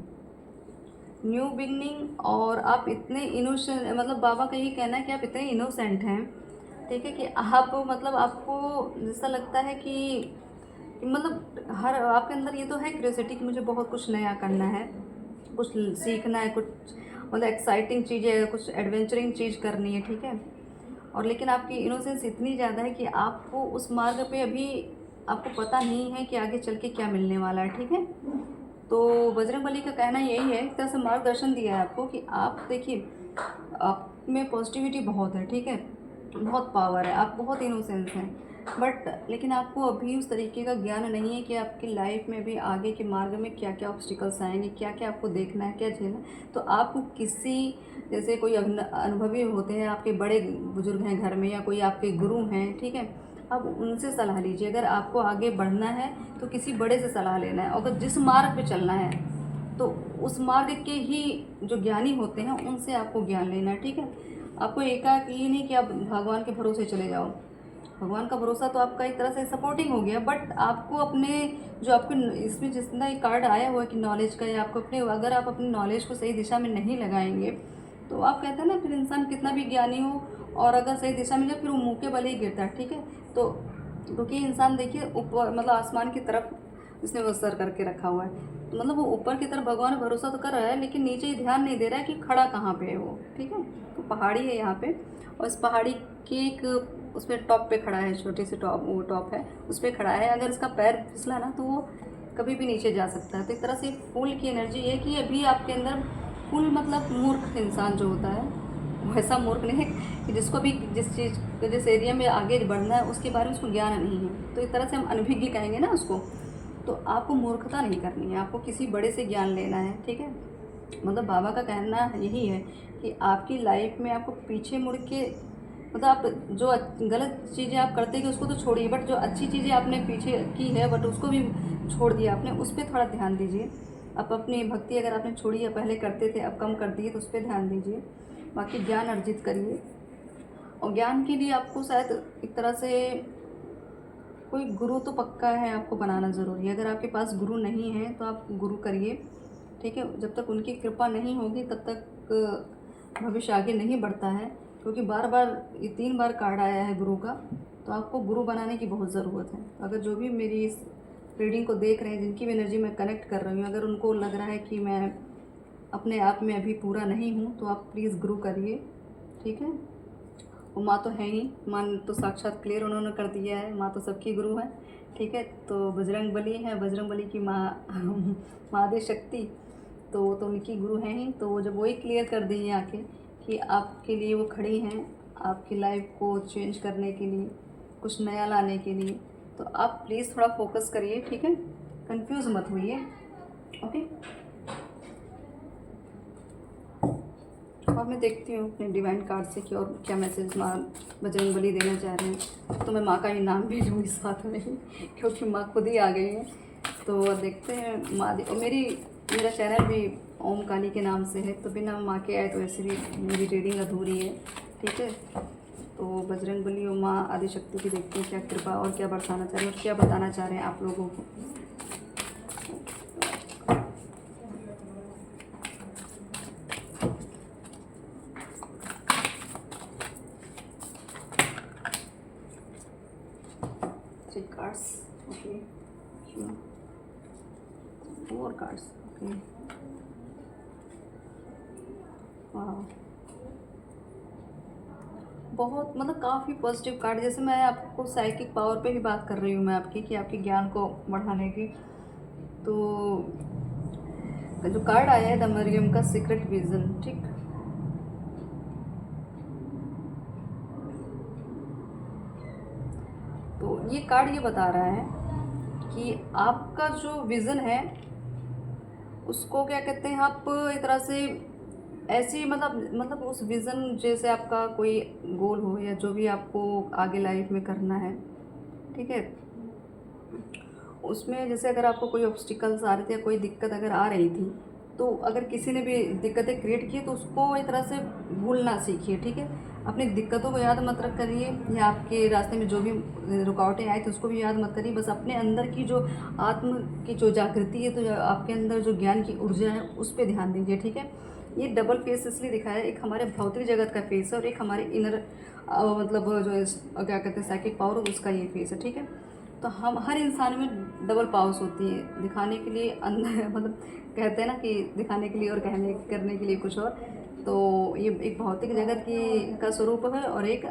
और आप इतने इनोसेंट, मतलब बाबा का ये कहना है कि आप इतने इनोसेंट हैं, ठीक है, कि आप मतलब आपको जैसा लगता है कि मतलब हर आपके अंदर ये तो है क्यूरियोसिटी कि मुझे बहुत कुछ नया करना है, कुछ सीखना है, कुछ मतलब एक्साइटिंग चीज़ें, कुछ एडवेंचरिंग चीज़ करनी है, ठीक है। और लेकिन आपकी इनोसेंस इतनी ज़्यादा है कि आपको उस मार्ग पे अभी आपको पता नहीं है कि आगे चल के क्या मिलने वाला है, ठीक है। तो बजरंगबली का कहना यही है, एक तरह से मार्गदर्शन दिया है आपको कि आप देखिए आप में पॉजिटिविटी बहुत है, ठीक है, बहुत पावर है, आप बहुत इनोसेंस हैं, बट लेकिन आपको अभी उस तरीके का ज्ञान नहीं है कि आपकी लाइफ में भी आगे के मार्ग में क्या क्या ऑब्स्टिकल्स आएंगे, क्या क्या आपको देखना है, क्या झेलना है। तो आपको किसी जैसे कोई अनुभवी होते हैं, आपके बड़े बुजुर्ग हैं घर में या कोई आपके गुरु हैं, ठीक है, आप उनसे सलाह लीजिए। अगर आपको आगे बढ़ना है तो किसी बड़े से सलाह लेना है, अगर जिस मार्ग पे चलना है तो उस मार्ग के ही जो ज्ञानी होते हैं उनसे आपको ज्ञान लेना है, ठीक है। आपको एकाएक ये नहीं कि आप भगवान के भरोसे चले जाओ। भगवान का भरोसा तो आपका एक तरह से सपोर्टिंग हो गया, बट आपको अपने जो आपके इसमें जितना ये कार्ड आया हुआ है कि नॉलेज का, या आपको अपने अगर आप अपनी नॉलेज को सही दिशा में नहीं लगाएंगे तो आप कहते हैं ना, फिर इंसान कितना भी ज्ञानी हो और अगर सही दिशा में जाए फिर वो मुँह के बल ही गिरता है, ठीक है। तो क्योंकि इंसान देखिए ऊपर मतलब आसमान की तरफ इसने वो सर करके रखा हुआ है, तो मतलब वो ऊपर की तरफ भगवान भरोसा तो कर रहा है लेकिन नीचे ही ध्यान नहीं दे रहा है कि खड़ा कहाँ पे है वो, ठीक है। तो पहाड़ी है यहाँ पे और इस पहाड़ी के एक उस पर टॉप पे खड़ा है, छोटी सी टॉप है, उस पर खड़ा है। अगर इसका पैर फिसला ना तो वो कभी भी नीचे जा सकता है। तो एक तरह से फूल की एनर्जी है कि अभी आपके अंदर फुल मतलब मूर्ख इंसान जो होता है वैसा मूर्ख नहीं है कि जिसको भी जिस एरिया में आगे बढ़ना है उसके बारे में उसको ज्ञान नहीं है, तो एक तरह से हम अनभिज्ञ कहेंगे ना उसको। तो आपको मूर्खता नहीं करनी है, आपको किसी बड़े से ज्ञान लेना है, ठीक है। मतलब बाबा का कहना यही है कि आपकी लाइफ में आपको पीछे मुड़ के मतलब आप जो गलत चीज़ें आप करते हैं उसको तो छोड़िए, बट जो अच्छी चीज़ें आपने पीछे की है बट उसको भी छोड़ दिया आपने, उस पर थोड़ा ध्यान दीजिए। आप अपनी भक्ति अगर आपने छोड़ी है, पहले करते थे अब कम कर दिए, तो उस पर ध्यान दीजिए। बाकी ज्ञान अर्जित करिए, और ज्ञान के लिए आपको शायद एक तरह से कोई गुरु तो पक्का है आपको बनाना ज़रूरी है। अगर आपके पास गुरु नहीं है तो आप गुरु करिए, ठीक है। जब तक उनकी कृपा नहीं होगी तब तक भविष्य आगे नहीं बढ़ता है, क्योंकि बार बार ये 3 बार कार्ड आया है गुरु का, तो आपको गुरु बनाने की बहुत ज़रूरत है। अगर जो भी मेरी इस रीडिंग को देख रहे हैं, जिनकी भी एनर्जी मैं कनेक्ट कर रही हूँ, अगर उनको लग रहा है कि मैं अपने आप में अभी पूरा नहीं हूँ, तो आप प्लीज़ गुरु करिए, ठीक है। वो माँ तो है ही, माँ तो साक्षात क्लियर उन्होंने कर दिया है, माँ तो सबकी गुरु है, ठीक है। तो बजरंग बली है, बजरंग बली की माँ महादेव शक्ति, तो वो तो उनकी गुरु हैं ही। तो जब वही क्लियर कर दी है आके कि आपके लिए वो खड़ी हैं, आपकी लाइफ को चेंज करने के लिए, कुछ नया लाने के लिए, तो आप प्लीज़ थोड़ा फोकस करिए, ठीक है। कंफ्यूज मत होइए, ओके। और मैं देखती हूँ अपने डिवाइन कार्ड से कि और क्या मैसेज माँ बजरंग बली देना चाह रहे हैं। तो मैं माँ का ही नाम भी लूँगी साथ में ही, क्योंकि माँ खुद ही आ गई है। तो देखते हैं माँ और मेरा चैनल भी ओम काली के नाम से है, तो बिना माँ के आए तो ऐसे भी मेरी रीडिंग अधूरी है, ठीक है। तो बजरंग बली और माँ आदिशक्ति की देखते हैं क्या कृपा और क्या बरसाना चाह रहे हैं और क्या बताना चाह रहे हैं आप लोगों को। Three cards, okay. Sure. 4 cards, okay. वाह, बहुत मतलब काफ़ी पॉजिटिव कार्ड। जैसे मैं आपको साइकिक पावर पे भी बात कर रही हूँ मैं आपकी, कि आपके ज्ञान को बढ़ाने की। तो जो कार्ड आया है द मरियम का सीक्रेट विजन, ठीक। तो ये कार्ड ये बता रहा है कि आपका जो विज़न है उसको क्या कहते हैं, आप एक तरह से ऐसी मतलब उस विज़न, जैसे आपका कोई गोल हो या जो भी आपको आगे लाइफ में करना है, ठीक है। उसमें जैसे अगर आपको कोई ऑब्स्टिकल्स आ रहे थे या कोई दिक्कत अगर आ रही थी, तो अगर किसी ने भी दिक्कतें क्रिएट की तो उसको एक तरह से भूलना सीखिए, ठीक है। अपनी दिक्कतों को याद मत रख करिए, या आपके रास्ते में जो भी रुकावटें आई थी उसको भी याद मत करिए। बस अपने अंदर की जो आत्म की जो जागृति है, तो आपके अंदर जो ज्ञान की ऊर्जा है उस पर ध्यान दीजिए, ठीक है। ये डबल फेस इसलिए दिखाया है, एक हमारे भौतिक जगत का फेस है और एक हमारे इनर मतलब जो क्या कहते हैं साइकिक पावर, उसका ये फेस है, ठीक है। तो हम हर इंसान में डबल पावर्स होती है, दिखाने के लिए अंदर मतलब कहते हैं ना कि दिखाने के लिए और कहने करने के लिए कुछ और। तो ये एक भौतिक जगत की का स्वरूप है और एक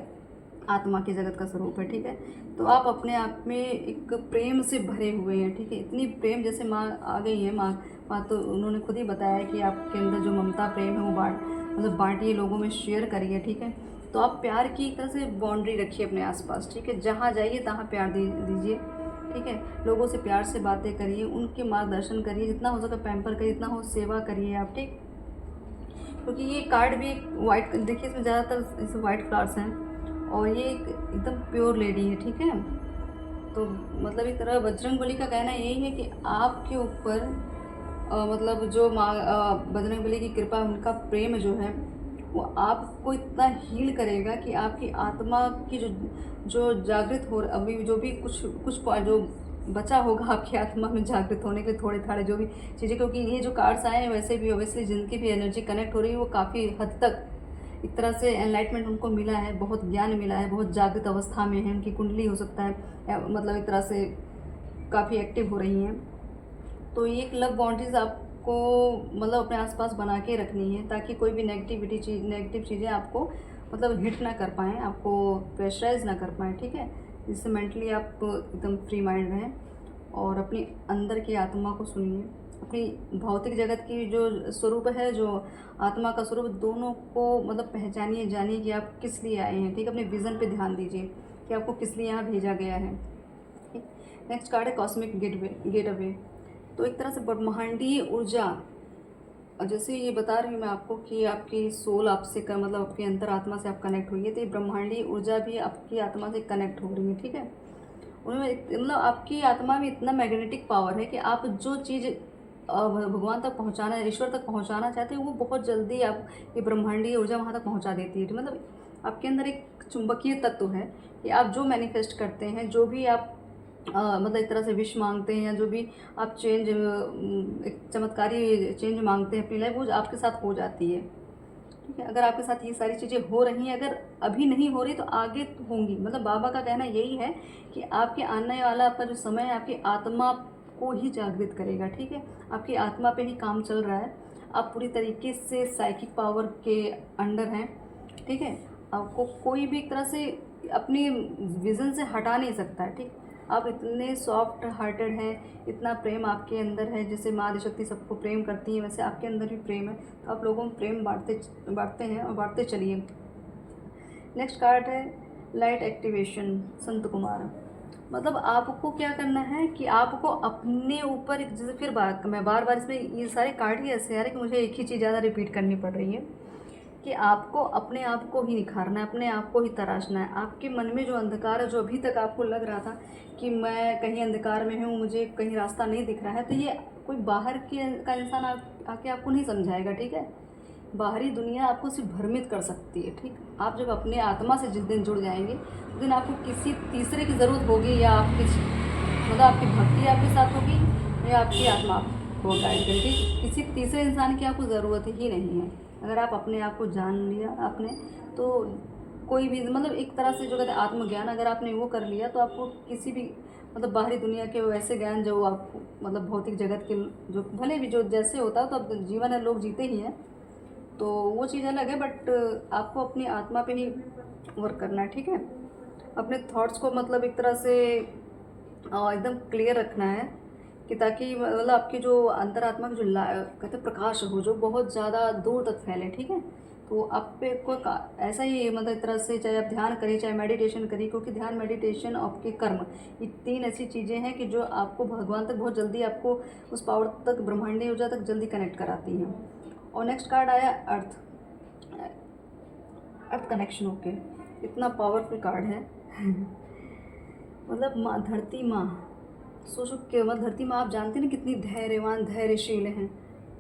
आत्मा के जगत का स्वरूप है, ठीक है। तो आप अपने आप में एक प्रेम से भरे हुए हैं, ठीक है। इतनी प्रेम, जैसे माँ आ गई है, माँ तो उन्होंने खुद ही बताया कि आपके अंदर जो ममता प्रेम है वो बांटिए, लोगों में शेयर करिए, ठीक है। तो आप प्यार की एक तरह से बाउंड्री रखिए अपने आसपास, ठीक है। जहाँ जाइए तहाँ प्यार दीजिए, ठीक है। लोगों से प्यार से बातें करिए, उनके मार्गदर्शन करिए, जितना हो सके पैम्पर करिए, जितना हो सेवा करिए आप, ठीक। क्योंकि ये कार्ड भी वाइट, देखिए इसमें ज़्यादातर इस वाइट फ्लावर्स हैं और ये एकदम प्योर लेडी है, ठीक है। तो मतलब एक तरह बजरंग बली का कहना यही है कि आपके ऊपर मतलब जो माँ बजरंग बली की कृपा, उनका प्रेम जो है वो आपको इतना हील करेगा कि आपकी आत्मा की जो जागृत हो, अभी जो भी कुछ जो बचा होगा आपकी आत्मा में जागृत होने के थोड़े थाड़े जो भी चीज़ें, क्योंकि ये जो कार्ड्स आए हैं वैसे भी ऑब्वियसली जिनकी भी एनर्जी कनेक्ट हो रही है वो काफ़ी हद तक एक तरह से एनलाइटमेंट उनको मिला है, बहुत ज्ञान मिला है, बहुत जागृत अवस्था में है, उनकी कुंडली हो सकता है मतलब एक तरह से काफ़ी एक्टिव हो रही हैं। तो ये एक लव बाउंड्रीज आपको मतलब अपने आसपास बना के रखनी है, ताकि कोई भी नेगेटिव चीज़ें आपको मतलब हिट ना कर पाएँ, आपको प्रेशराइज ना कर पाएँ, ठीक है। जिससे मेंटली आप एकदम फ्री माइंड रहें और अपनी अंदर की आत्मा को सुनिए। अपनी भौतिक जगत की जो स्वरूप है, जो आत्मा का स्वरूप, दोनों को मतलब पहचानिए, जानिए कि आप किस लिए आए हैं, ठीक। अपने विज़न पे ध्यान दीजिए कि आपको किस लिए यहाँ भेजा गया है, ठीक। नेक्स्ट कार्ड है कॉस्मिक गेट अवे। तो एक तरह से ब्रह्मांडीय ऊर्जा और जैसे ये बता रही हूँ मैं आपको कि आपकी सोल आपसे का मतलब आपकी अंतरात्मा से आप कनेक्ट हुई है, तो ये ब्रह्मांडीय ऊर्जा भी आपकी आत्मा से कनेक्ट हो रही है, ठीक है। उनमें मतलब आपकी आत्मा में इतना मैग्नेटिक पावर है कि आप जो चीज़ भगवान तक पहुंचाना, ईश्वर तक पहुंचाना चाहते हैं, वो बहुत जल्दी आप ये ब्रह्मांडीय ऊर्जा वहाँ तक पहुंचा देती है। मतलब आपके अंदर एक चुंबकीय तत्व है कि आप जो मैनिफेस्ट करते हैं, जो भी आप मतलब एक तरह से विश मांगते हैं, या जो भी आप चेंज एक चमत्कारी चेंज मांगते हैं अपनी लाइफ, वो आपके साथ हो जाती है, ठीक है। अगर आपके साथ ये सारी चीज़ें हो रही हैं, अगर अभी नहीं हो रही तो आगे तो होंगी। मतलब बाबा का कहना यही है कि आपके आने वाला आपका जो समय है आपकी आत्मा को ही जागृत करेगा, ठीक है। आपकी आत्मा पे ही काम चल रहा है। आप पूरी तरीके से साइकिक पावर के अंडर हैं, ठीक है। आपको कोई भी एक तरह से अपनी विज़न से हटा नहीं सकता है, ठीक। आप इतने सॉफ्ट हार्टेड हैं, इतना प्रेम आपके अंदर है। जैसे माँ आदिशक्ति सबको प्रेम करती है, वैसे आपके अंदर भी प्रेम है। तो आप लोगों में प्रेम बांटते हैं और बांटते चलिए। नेक्स्ट कार्ड है लाइट एक्टिवेशन, संत कुमार। मतलब आपको क्या करना है कि आपको अपने ऊपर एक, जैसे फिर मैं बार बार इसमें ये सारे कार्ड ही ऐसे आ रहे हैं कि मुझे एक ही चीज़ ज़्यादा रिपीट करनी पड़ रही है कि आपको अपने आप को ही निखारना है, अपने आप को ही तराशना है। आपके मन में जो अंधकार है, जो अभी तक आपको लग रहा था कि मैं कहीं अंधकार में हूँ, मुझे कहीं रास्ता नहीं दिख रहा है, तो ये कोई बाहर का इंसान आके आपको नहीं समझाएगा, ठीक है। बाहरी दुनिया आपको सिर्फ भ्रमित कर सकती है, ठीक। आप जब अपने आत्मा से जिस दिन जुड़ जाएंगे, उस दिन आपको किसी तीसरे की ज़रूरत होगी, या आपकी मतलब आपकी भक्ति आपके साथ होगी, या आपकी आत्मा आपको गाइड करेगी। किसी तीसरे इंसान की आपको ज़रूरत ही नहीं है। अगर आप अपने आप को जान लिया आपने, तो कोई भी मतलब एक तरह से जो कहते हैं आत्मज्ञान, अगर आपने वो कर लिया, तो आपको किसी भी मतलब बाहरी दुनिया के वैसे ज्ञान जो आपको मतलब भौतिक जगत के जो भले भी जो जैसे होता है, तो अब जीवन है, लोग जीते ही हैं, तो वो चीज़ अलग है। बट आपको अपनी आत्मा पे ही वर्क करना है, ठीक है। अपने थॉट्स को मतलब एक तरह से एकदम क्लियर रखना है कि ताकि मतलब आपकी जो अंतरात्मा की जो कहते हैं प्रकाश हो, जो बहुत ज़्यादा दूर तक फैले, ठीक है। तो आप पे को ऐसा ही मतलब एक तरह से, चाहे आप ध्यान करिए चाहे मेडिटेशन करिए, क्योंकि ध्यान, मेडिटेशन, आपके कर्म, ये तीन ऐसी चीज़ें हैं कि जो आपको भगवान तक बहुत जल्दी, आपको उस पावर तक, ब्रह्मांडीय ऊर्जा तक जल्दी कनेक्ट कराती हैं। और नेक्स्ट कार्ड आया अर्थ, अर्थ कनेक्शन। ओके, इतना पावरफुल कार्ड है मतलब माँ, धरती माँ, सोचो केवल धरती माँ, आप जानते हैं ना कितनी धैर्यवान, धैर्यशील हैं।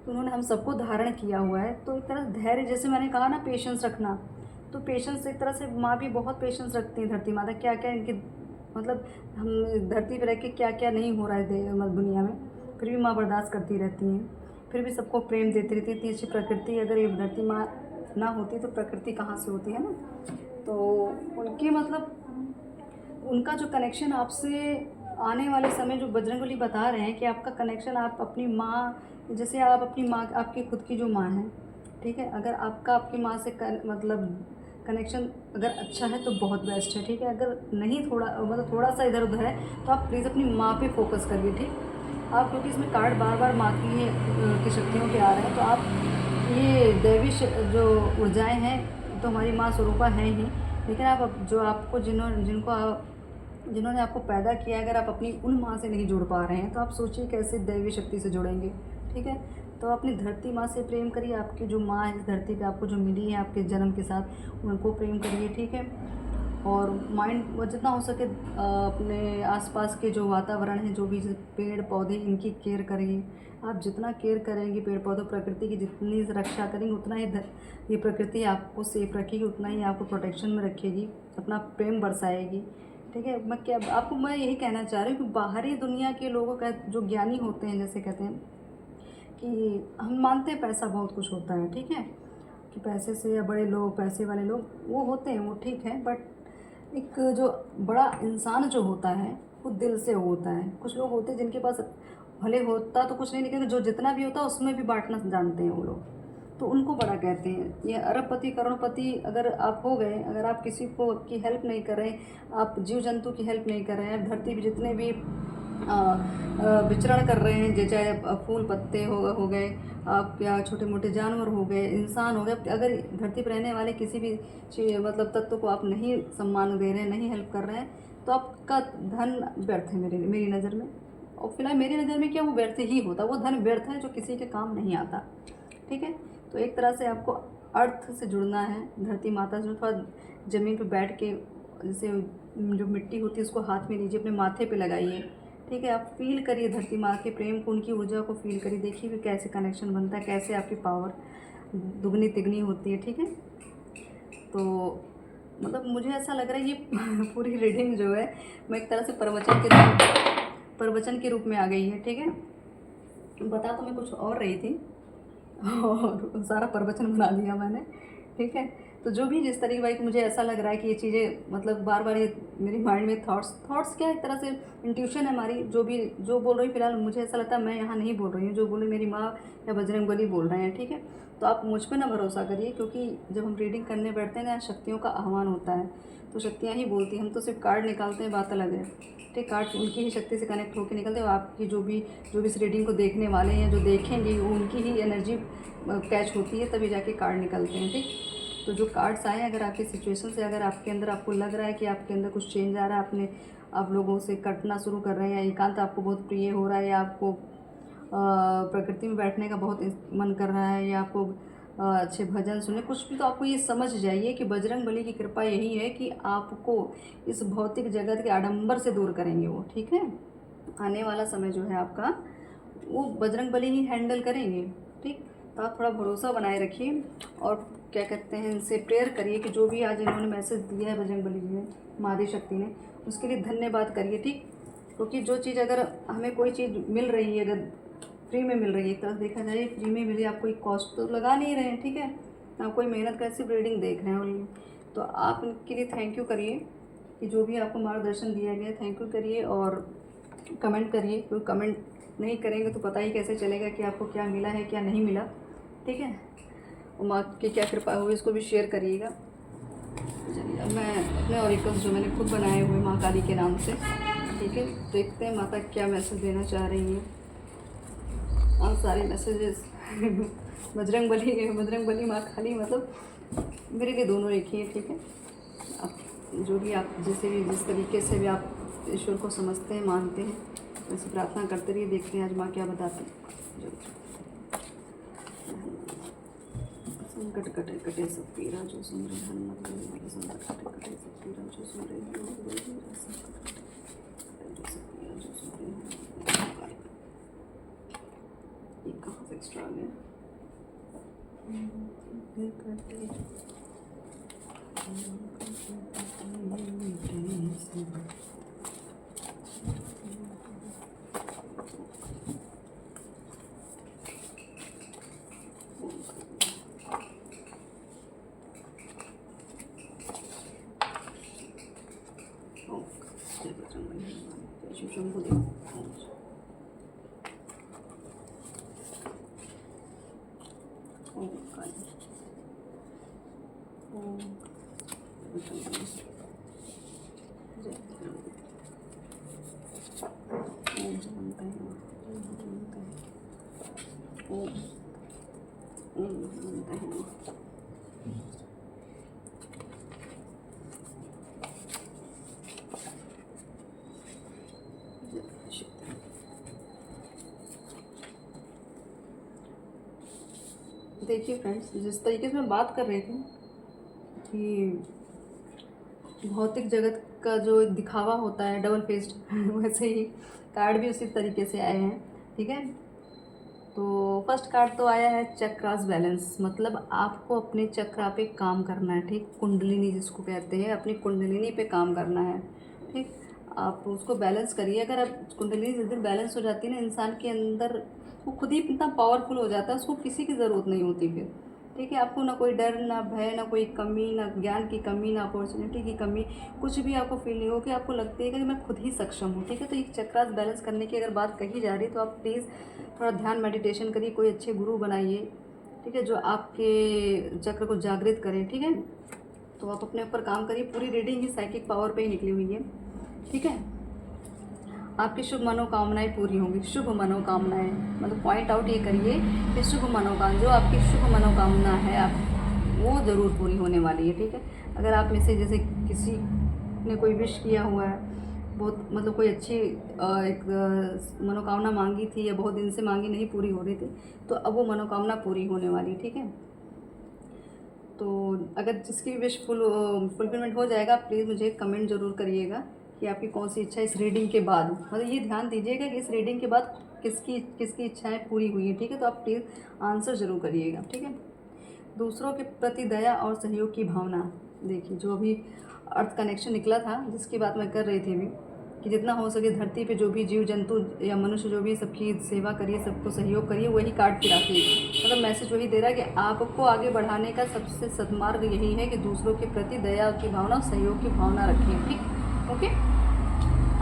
तो उन्होंने हम सबको धारण किया हुआ है। तो एक तरह धैर्य, जैसे मैंने कहा ना पेशेंस रखना, तो पेशेंस एक तरह से माँ भी बहुत पेशेंस रखती हैं। धरती माता क्या क्या इनकी मतलब, हम धरती पर रह के क्या क्या नहीं हो रहा है मतलब दुनिया में, फिर भी माँ बर्दाश्त करती रहती हैं, फिर भी सबको प्रेम देती रहती है। इतनी अच्छी प्रकृति, अगर ये धरती माँ ना होती तो प्रकृति कहाँ से होती है ना। तो उनके मतलब उनका जो कनेक्शन आपसे आने वाले समय, जो बजरंगबली बता रहे हैं कि आपका कनेक्शन, आप अपनी माँ, जैसे आप अपनी माँ, आपकी खुद की जो माँ है, ठीक है, अगर आपका आपकी माँ से मतलब कनेक्शन अगर अच्छा है तो बहुत बेस्ट है, ठीक है। अगर नहीं, थोड़ा मतलब थोड़ा सा इधर उधर है, तो आप प्लीज़ अपनी माँ पे फोकस करिए, ठीक। आप क्योंकि इसमें कार्ड बार बार माँ की शक्तियों के आ रहे हैं, तो आप ये दैवी जो ऊर्जाएँ हैं, तो हमारी माँ स्वरूपा हैं ही, लेकिन आप जो आपको जिन्होंने आपको पैदा किया, अगर आप अपनी उन माँ से नहीं जुड़ पा रहे हैं, तो आप सोचिए कैसे दैवी शक्ति से जुड़ेंगे, ठीक है। तो अपनी धरती माँ से प्रेम करिए, आपकी जो माँ है इस धरती पे आपको जो मिली है आपके जन्म के साथ, उनको प्रेम करिए, ठीक है। और माइंड वो जितना हो सके अपने आसपास के जो वातावरण है, जो भी पेड़ पौधे, इनकी केयर करिए। आप जितना केयर करेंगे पेड़ पौधों, प्रकृति की जितनी रक्षा करेंगे, उतना ही ये प्रकृति आपको सेफ रखेगी, उतना ही आपको प्रोटेक्शन में रखेगी, अपना प्रेम बरसाएगी, ठीक है। मैं यही कहना चाह रही हूँ कि बाहरी दुनिया के लोगों का जो ज्ञानी होते हैं, जैसे कहते हैं कि हम मानते हैं पैसा बहुत कुछ होता है, ठीक है, कि पैसे से, या बड़े लोग, पैसे वाले लोग वो होते हैं, वो ठीक है। बट एक जो बड़ा इंसान जो होता है वो दिल से होता है। कुछ लोग होते हैं जिनके पास भले होता तो कुछ नहीं, लेकिन जो जितना भी होता है उसमें भी बांटना जानते हैं वो लोग, तो उनको बड़ा कहते हैं। ये अरबपति, करोड़पति अगर आप हो गए, अगर आप किसी को की हेल्प नहीं कर रहे, आप जीव जंतु की हेल्प नहीं कर रहे हैं, धरती पे जितने भी विचरण कर रहे हैं, चाहे फूल पत्ते हो गए, आप या छोटे मोटे जानवर हो गए, इंसान हो गए, अगर धरती पर रहने वाले किसी भी मतलब तत्व को आप नहीं सम्मान दे रहे हैं, नहीं हेल्प कर रहे हैं, तो आपका धन व्यर्थ है मेरी नज़र में। और फिलहाल मेरी नज़र में क्या, वो व्यर्थ ही होता, वो धन व्यर्थ है जो किसी के काम नहीं आता, ठीक है। तो एक तरह से आपको अर्थ से जुड़ना है, धरती माता से। थोड़ा ज़मीन पे बैठ के जैसे जो मिट्टी होती है उसको हाथ में लीजिए, अपने माथे पे लगाइए, ठीक है। आप फील करिए धरती माँ के प्रेम को, उनकी ऊर्जा को फील करिए, देखिए कि कैसे कनेक्शन बनता है, कैसे आपकी पावर दुगनी तिगनी होती है, ठीक है। तो मतलब मुझे ऐसा लग रहा है ये पूरी रीडिंग जो है मैं एक तरह से प्रवचन के रूप में आ गई है, ठीक है। बता तो मैं कुछ और रही थी और सारा प्रवचन बना दिया मैंने, ठीक है। तो जो भी जिस तरीके भाई मुझे ऐसा लग रहा है कि ये चीज़ें मतलब बार बार ये मेरी माइंड में थॉट्स क्या एक तरह से इंट्यूशन है हमारी, जो बोल रही फिलहाल मुझे ऐसा लगता है मैं यहाँ नहीं बोल रही हूँ, जो बोल रही मेरी माँ या बजरंगबली बोल रहे हैं, ठीक है। तो आप मुझ पर ना भरोसा करिए, क्योंकि जब हम रीडिंग करने बैठते हैं ना, शक्तियों का आह्वान होता है, तो शक्तियाँ ही बोलती हैं। हम तो सिर्फ कार्ड निकालते हैं, बात अलग है, ठीक। कार्ड उनकी ही शक्ति से कनेक्ट होकर निकलते हैं, और आपकी जो भी इस रीडिंग को देखने वाले हैं, जो देखेंगे, वो उनकी ही एनर्जी कैच होती है, तभी जाके कार्ड निकलते हैं, ठीक। तो जो कार्ड्स आए, अगर आपकी सिचुएशन से अगर आपके अंदर आपको लग रहा है कि आपके अंदर कुछ चेंज आ रहा है, आप लोगों से कटना शुरू कर रहे हैं, या एकांत आपको बहुत प्रिय हो रहा है, या आपको प्रकृति में बैठने का बहुत मन कर रहा है, या आपको अच्छे भजन सुने, कुछ भी, तो आपको ये समझ जाइए कि बजरंगबली की कृपा यही है कि आपको इस भौतिक जगत के आडंबर से दूर करेंगे वो, ठीक है। आने वाला समय जो है आपका, वो बजरंगबली ही हैंडल करेंगे, ठीक। तो आप थोड़ा भरोसा बनाए रखिए, और क्या कहते हैं, इनसे प्रेयर करिए कि जो भी आज इन्होंने मैसेज दिया है बजरंगबली जी ने, मादी शक्ति ने, उसके लिए धन्यवाद करिए, ठीक। क्योंकि जो चीज़ अगर हमें कोई चीज़ मिल रही है, अगर फ्री में मिल रही है, एक तरह से देखा जाए फ्री में मिली, आप कोई कॉस्ट तो लगा नहीं रहे हैं, ठीक है। आप कोई मेहनत कर, सिर्फ रीडिंग देख रहे हैं ओनली, तो आप इनके लिए थैंक यू करिए कि जो भी आपको मार्गदर्शन दिया गया, थैंक यू करिए, और कमेंट करिए, क्योंकि कमेंट नहीं करेंगे तो पता ही कैसे चलेगा कि आपको क्या मिला है क्या नहीं मिला, ठीक है। और माँ की क्या कृपा हुई, इसको भी शेयर करिएगा। चलिए, अब मैं अपने ऑरिकल्स जो मैंने खुद बनाए हुए माँ काली के नाम से, ठीक है, देखते हैं माता क्या मैसेज देना चाह रही हैं। और सारे मैसेजेस बजरंगबली माँ काली, मतलब मेरे लिए दोनों एक ही है, ठीक है। आप जो भी आप जिस तरीके से भी आप ईश्वर को समझते हैं, मानते हैं, वैसे प्रार्थना करते रहिए। देखते हैं आज माँ क्या बताती है। संकट कटे कटे सब पीरा जो सुन रहे हनुमत वाले, संकट कटे कटे सब पीरा जो सुन रहे हनुमत वाले, संकट कटे जो सब पीरा जो सुन रहे हैं। ये कहाँ से एक्स्ट्रा आ गया? देखिए फ्रेंड्स, जिस तरीके से मैं बात कर रही थी कि भौतिक जगत का जो दिखावा होता है डबल फेस्ड वैसे ही कार्ड भी उसी तरीके से आए हैं, ठीक है। तो फर्स्ट कार्ड तो आया है चक्रास बैलेंस, मतलब आपको अपने चक्रा पे काम करना है, ठीक। कुंडलिनी जिसको कहते हैं, अपनी कुंडलिनी पे काम करना है, ठीक। आप उसको बैलेंस करिए। अगर आप कुंडलिनी जिस दिन बैलेंस हो जाती है ना, इंसान के अंदर वो खुद ही इतना पावरफुल हो जाता है, उसको किसी की ज़रूरत नहीं होती फिर, ठीक है। आपको ना कोई डर, ना भय, ना कोई कमी, ना ज्ञान की कमी, ना अपॉर्चुनिटी की कमी, कुछ भी आपको फील नहीं होगी। आपको लगती है कि मैं खुद ही सक्षम हूँ, ठीक है। तो एक चक्रास बैलेंस करने की अगर बात कही जा रही है, तो आप प्लीज़ थोड़ा ध्यान मेडिटेशन करिए, कोई अच्छे गुरु बनाइए, ठीक है, जो आपके चक्र को जागृत करें, ठीक है। तो आप अपने ऊपर काम करिए। पूरी रीडिंग ही साइकिक पावर पे ही निकली हुई है, ठीक है। आपकी शुभ मनोकामनाएं पूरी होंगी, शुभ मनोकामनाएं, मतलब पॉइंट आउट ये करिए कि शुभ मनोकामना, जो आपकी शुभ मनोकामना है आप वो ज़रूर पूरी होने वाली है, ठीक है। अगर आप में से जैसे किसी ने कोई विश किया हुआ है बहुत मतलब कोई अच्छी एक मनोकामना मांगी थी या बहुत दिन से मांगी, नहीं पूरी हो रही थी, तो अब वो मनोकामना पूरी होने वाली। ठीक है, तो अगर जिसकी विश फुलफिलमेंट हो जाएगा, प्लीज़ मुझे कमेंट ज़रूर करिएगा कि आपकी कौन सी इच्छा इस रीडिंग के बाद, मतलब ये ध्यान दीजिएगा कि इस रीडिंग के बाद किसकी किसकी इच्छाएं पूरी हुई हैं। ठीक है, तो आप प्लीज़ आंसर ज़रूर करिएगा। ठीक है, दूसरों के प्रति दया और सहयोग की भावना। देखिए, जो अभी अर्थ कनेक्शन निकला था, जिसकी बात मैं कर रही थी अभी, कि जितना हो सके धरती पे जो भी जीव जंतु या मनुष्य जो भी सबकी सेवा करिए, सबको सहयोग करिए, वही कार्ड की राशि, मतलब मैसेज वही दे रहा है कि आपको आगे बढ़ाने का सबसे सदमार्ग यही है कि दूसरों के प्रति दया की भावना और सहयोग की भावना रखें। ठीक, ओके।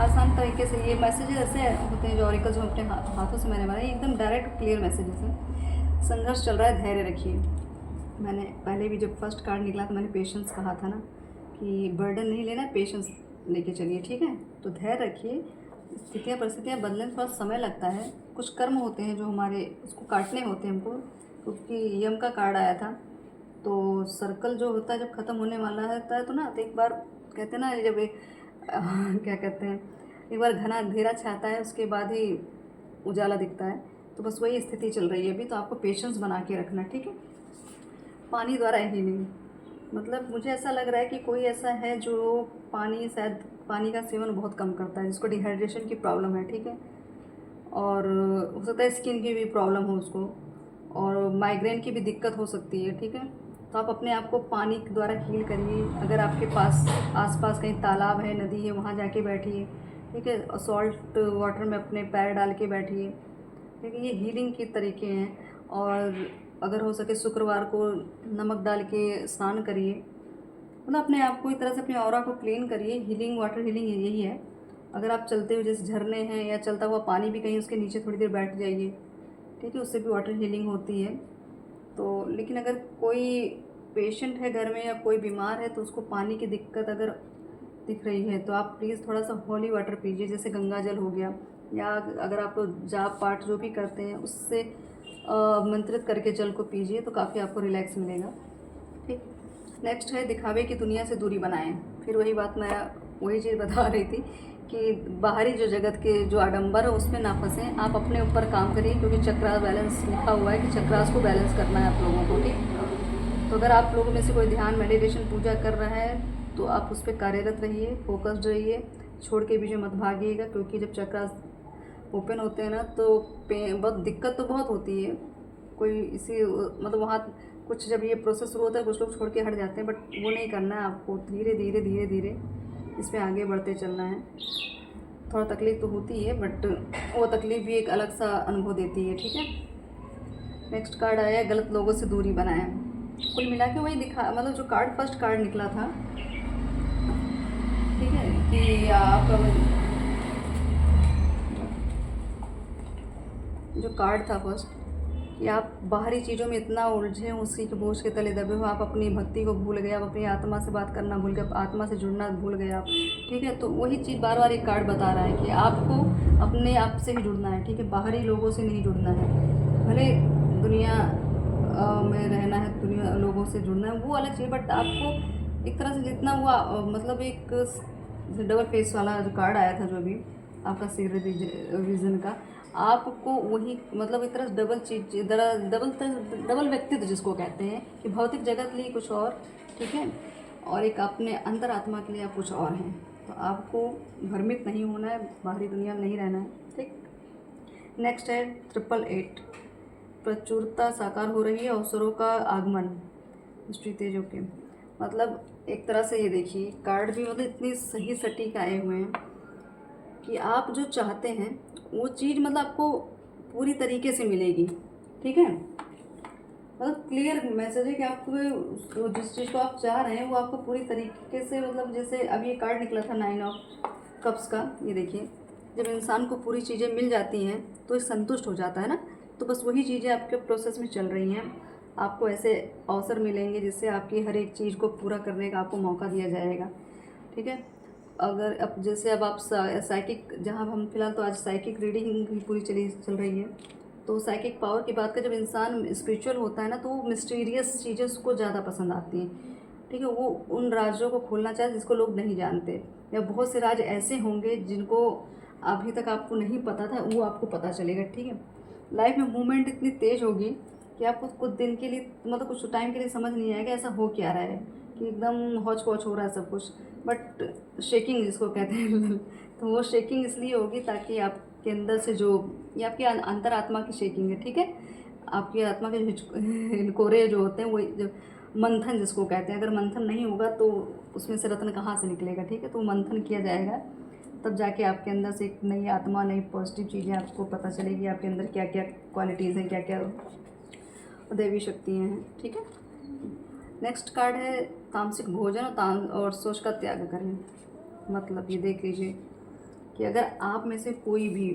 आसान तरीके से ये मैसेजेस ऐसे होते हैं जो ऑरिकल जो अपने हाथों से मैंने बनाए, एकदम डायरेक्ट क्लियर मैसेजेस हैं। संघर्ष चल रहा है, धैर्य रखिए। मैंने पहले भी जब फर्स्ट कार्ड निकला तो मैंने पेशेंस कहा था ना, कि बर्डन नहीं लेना है, पेशेंस लेके चलिए। ठीक है, तो धैर्य रखिए। स्थितियाँ परिस्थितियाँ बदलने में थोड़ा समय लगता है, कुछ कर्म होते हैं जो हमारे उसको काटने होते हैं हमको, क्योंकि यम का कार्ड आया था। तो सर्कल जो होता है जब ख़त्म होने वाला रहता है तो ना, तो एक बार कहते हैं ना, जब क्या कहते हैं, एक बार घना अंधेरा छाता है उसके बाद ही उजाला दिखता है, तो बस वही स्थिति चल रही है अभी। तो आपको पेशेंस बना के रखना। ठीक है, पानी द्वारा हीलिंग, मतलब मुझे ऐसा लग रहा है कि कोई ऐसा है जो पानी, शायद पानी का सेवन बहुत कम करता है, जिसको डिहाइड्रेशन की प्रॉब्लम है। ठीक है, और हो सकता है स्किन की भी प्रॉब्लम हो उसको, और माइग्रेन की भी दिक्कत हो सकती है। ठीक है, तो आप अपने आप को पानी के द्वारा हील करिए। अगर आपके पास आसपास कहीं तालाब है, नदी है, वहाँ जाके बैठिए। ठीक है, और सॉल्ट वाटर में अपने पैर डाल के बैठिए। ठीक है, ये हीलिंग के तरीके हैं। और अगर हो सके शुक्रवार को नमक डाल के स्नान करिए, मतलब अपने आप को एक तरह से अपने ऑरा को क्लीन करिए। हीलिंग, वाटर हीलिंग यही है। अगर आप चलते हुए जैसे झरने हैं या चलता हुआ पानी भी कहीं, उसके नीचे थोड़ी देर बैठ जाइए। ठीक है, उससे भी वाटर हीलिंग होती है। तो लेकिन अगर कोई पेशेंट है घर में या कोई बीमार है, तो उसको पानी की दिक्कत अगर दिख रही है, तो आप प्लीज़ थोड़ा सा होली वाटर पीजिए, जैसे गंगा जल हो गया, या अगर आप लोग जाप पाठ जो भी करते हैं उससे मंत्रित करके जल को पीजिए, तो काफ़ी आपको रिलैक्स मिलेगा। ठीक, नेक्स्ट है दिखावे की दुनिया से दूरी बनाएं। फिर वही बात, मैं वही चीज़ बता रही थी कि बाहरी जो जगत के जो आडंबर है उसमें ना फंसें, आप अपने ऊपर काम करिए, क्योंकि चक्रास बैलेंस लिखा हुआ है कि चक्रास को बैलेंस करना है आप लोगों को। ठीक, तो अगर आप लोगों में से कोई ध्यान, मेडिटेशन, पूजा कर रहा है, तो आप उस पर कार्यरत रहिए, फोकस्ड रहिए, छोड़ के बीच में मत भागिएगा, क्योंकि जब चक्रास ओपन होते हैं ना, तो बहुत दिक्कत तो बहुत होती है। कोई इसी मतलब वहाँ कुछ जब ये प्रोसेस शुरू होता है, कुछ लोग छोड़ के हट जाते हैं, बट वो नहीं करना है आपको। धीरे धीरे धीरे धीरे इसमें आगे बढ़ते चलना है। थोड़ा तकलीफ तो होती है, बट वो तकलीफ भी एक अलग सा अनुभव देती है। ठीक है, नेक्स्ट कार्ड आया गलत लोगों से दूरी बनाएं। कुल मिला के वही दिखा, मतलब जो कार्ड फर्स्ट कार्ड निकला था, ठीक है, कि आपका जो कार्ड था फर्स्ट, कि आप बाहरी चीज़ों में इतना उलझे हो, उसी के बोझ के तले दबे हो, आप अपनी भक्ति को भूल गए, आप अपनी आत्मा से बात करना भूल गए, आत्मा से जुड़ना भूल गए आप। ठीक है, तो वही चीज़ बार बार एक कार्ड बता रहा है कि आपको अपने आप से ही जुड़ना है। ठीक है, बाहरी लोगों से नहीं जुड़ना है। भले दुनिया में रहना है, दुनिया लोगों से जुड़ना है, वो अलग चीज़, बट आपको एक तरह से जितना हुआ, मतलब एक डबल फेस वाला जो कार्ड आया था, जो अभी आपका सीक्रेट विजन का, आपको वही, मतलब एक तरह डबल चीज, डबल व्यक्तित्व जिसको कहते हैं, कि भौतिक जगत के लिए कुछ और, ठीक है, और एक अपने अंतर आत्मा के लिए आप कुछ और हैं। तो आपको भ्रमित नहीं होना है, बाहरी दुनिया में नहीं रहना है। ठीक, नेक्स्ट है 888, प्रचुरता साकार हो रही है, अवसरों का आगमन, हिस्ट्री तेजों के, मतलब एक तरह से ये देखिए कार्ड भी मतलब इतनी सही सटीक आए हुए हैं कि आप जो चाहते हैं वो चीज़ मतलब आपको पूरी तरीके से मिलेगी। ठीक है, मतलब क्लियर मैसेज है कि आपको जिस चीज़ को आप चाह रहे हैं वो आपको पूरी तरीके से, मतलब जैसे अभी ये कार्ड निकला था 9 ऑफ कप्स का, ये देखिए, जब इंसान को पूरी चीज़ें मिल जाती हैं तो ये संतुष्ट हो जाता है ना। तो बस वही चीज़ें आपके प्रोसेस में चल रही हैं। आपको ऐसे अवसर मिलेंगे जिससे आपकी हर एक चीज़ को पूरा करने का आपको मौका दिया जाएगा। ठीक है, अगर अब जैसे अब आप साइकिक, जहाँ हम फिलहाल तो आज साइकिक रीडिंग भी पूरी चल रही है, तो साइकिक पावर की बात का, जब इंसान स्पिरिचुअल होता है ना, तो वो मिस्टीरियस चीज़ें उसको ज़्यादा पसंद आती हैं। ठीक है, वो उन राजों को खोलना चाहते जिसको लोग नहीं जानते, या बहुत से राज ऐसे होंगे जिनको अभी तक आपको नहीं पता था, वो आपको पता चलेगा। ठीक है, लाइफ में मूवमेंट इतनी तेज होगी कि आपको कुछ दिन के लिए, मतलब कुछ टाइम के लिए समझ नहीं आएगा ऐसा हो क्या रहा है, कि एकदम हौच पौच हो रहा है सब कुछ। बट शेकिंग जिसको कहते हैं तो वो शेकिंग इसलिए होगी ताकि आपके अंदर से जो, ये आपकी अंतर आत्मा की शेकिंग है। ठीक है, आपकी आत्मा के हिलकोरे जो होते हैं, वो जो मंथन जिसको कहते हैं, अगर मंथन नहीं होगा तो उसमें से रत्न कहाँ से निकलेगा। ठीक है, तो मंथन किया जाएगा, तब जाके आपके अंदर से एक नई आत्मा, नई पॉजिटिव चीज़ें आपको पता चलेगी, आपके अंदर क्या क्या क्वालिटीज़ हैं, क्या क्या दैवी शक्तियाँ हैं। ठीक है, नेक्स्ट कार्ड है तामसिक भोजन और सोच का त्याग करें। मतलब ये देख लीजिए कि अगर आप में से कोई भी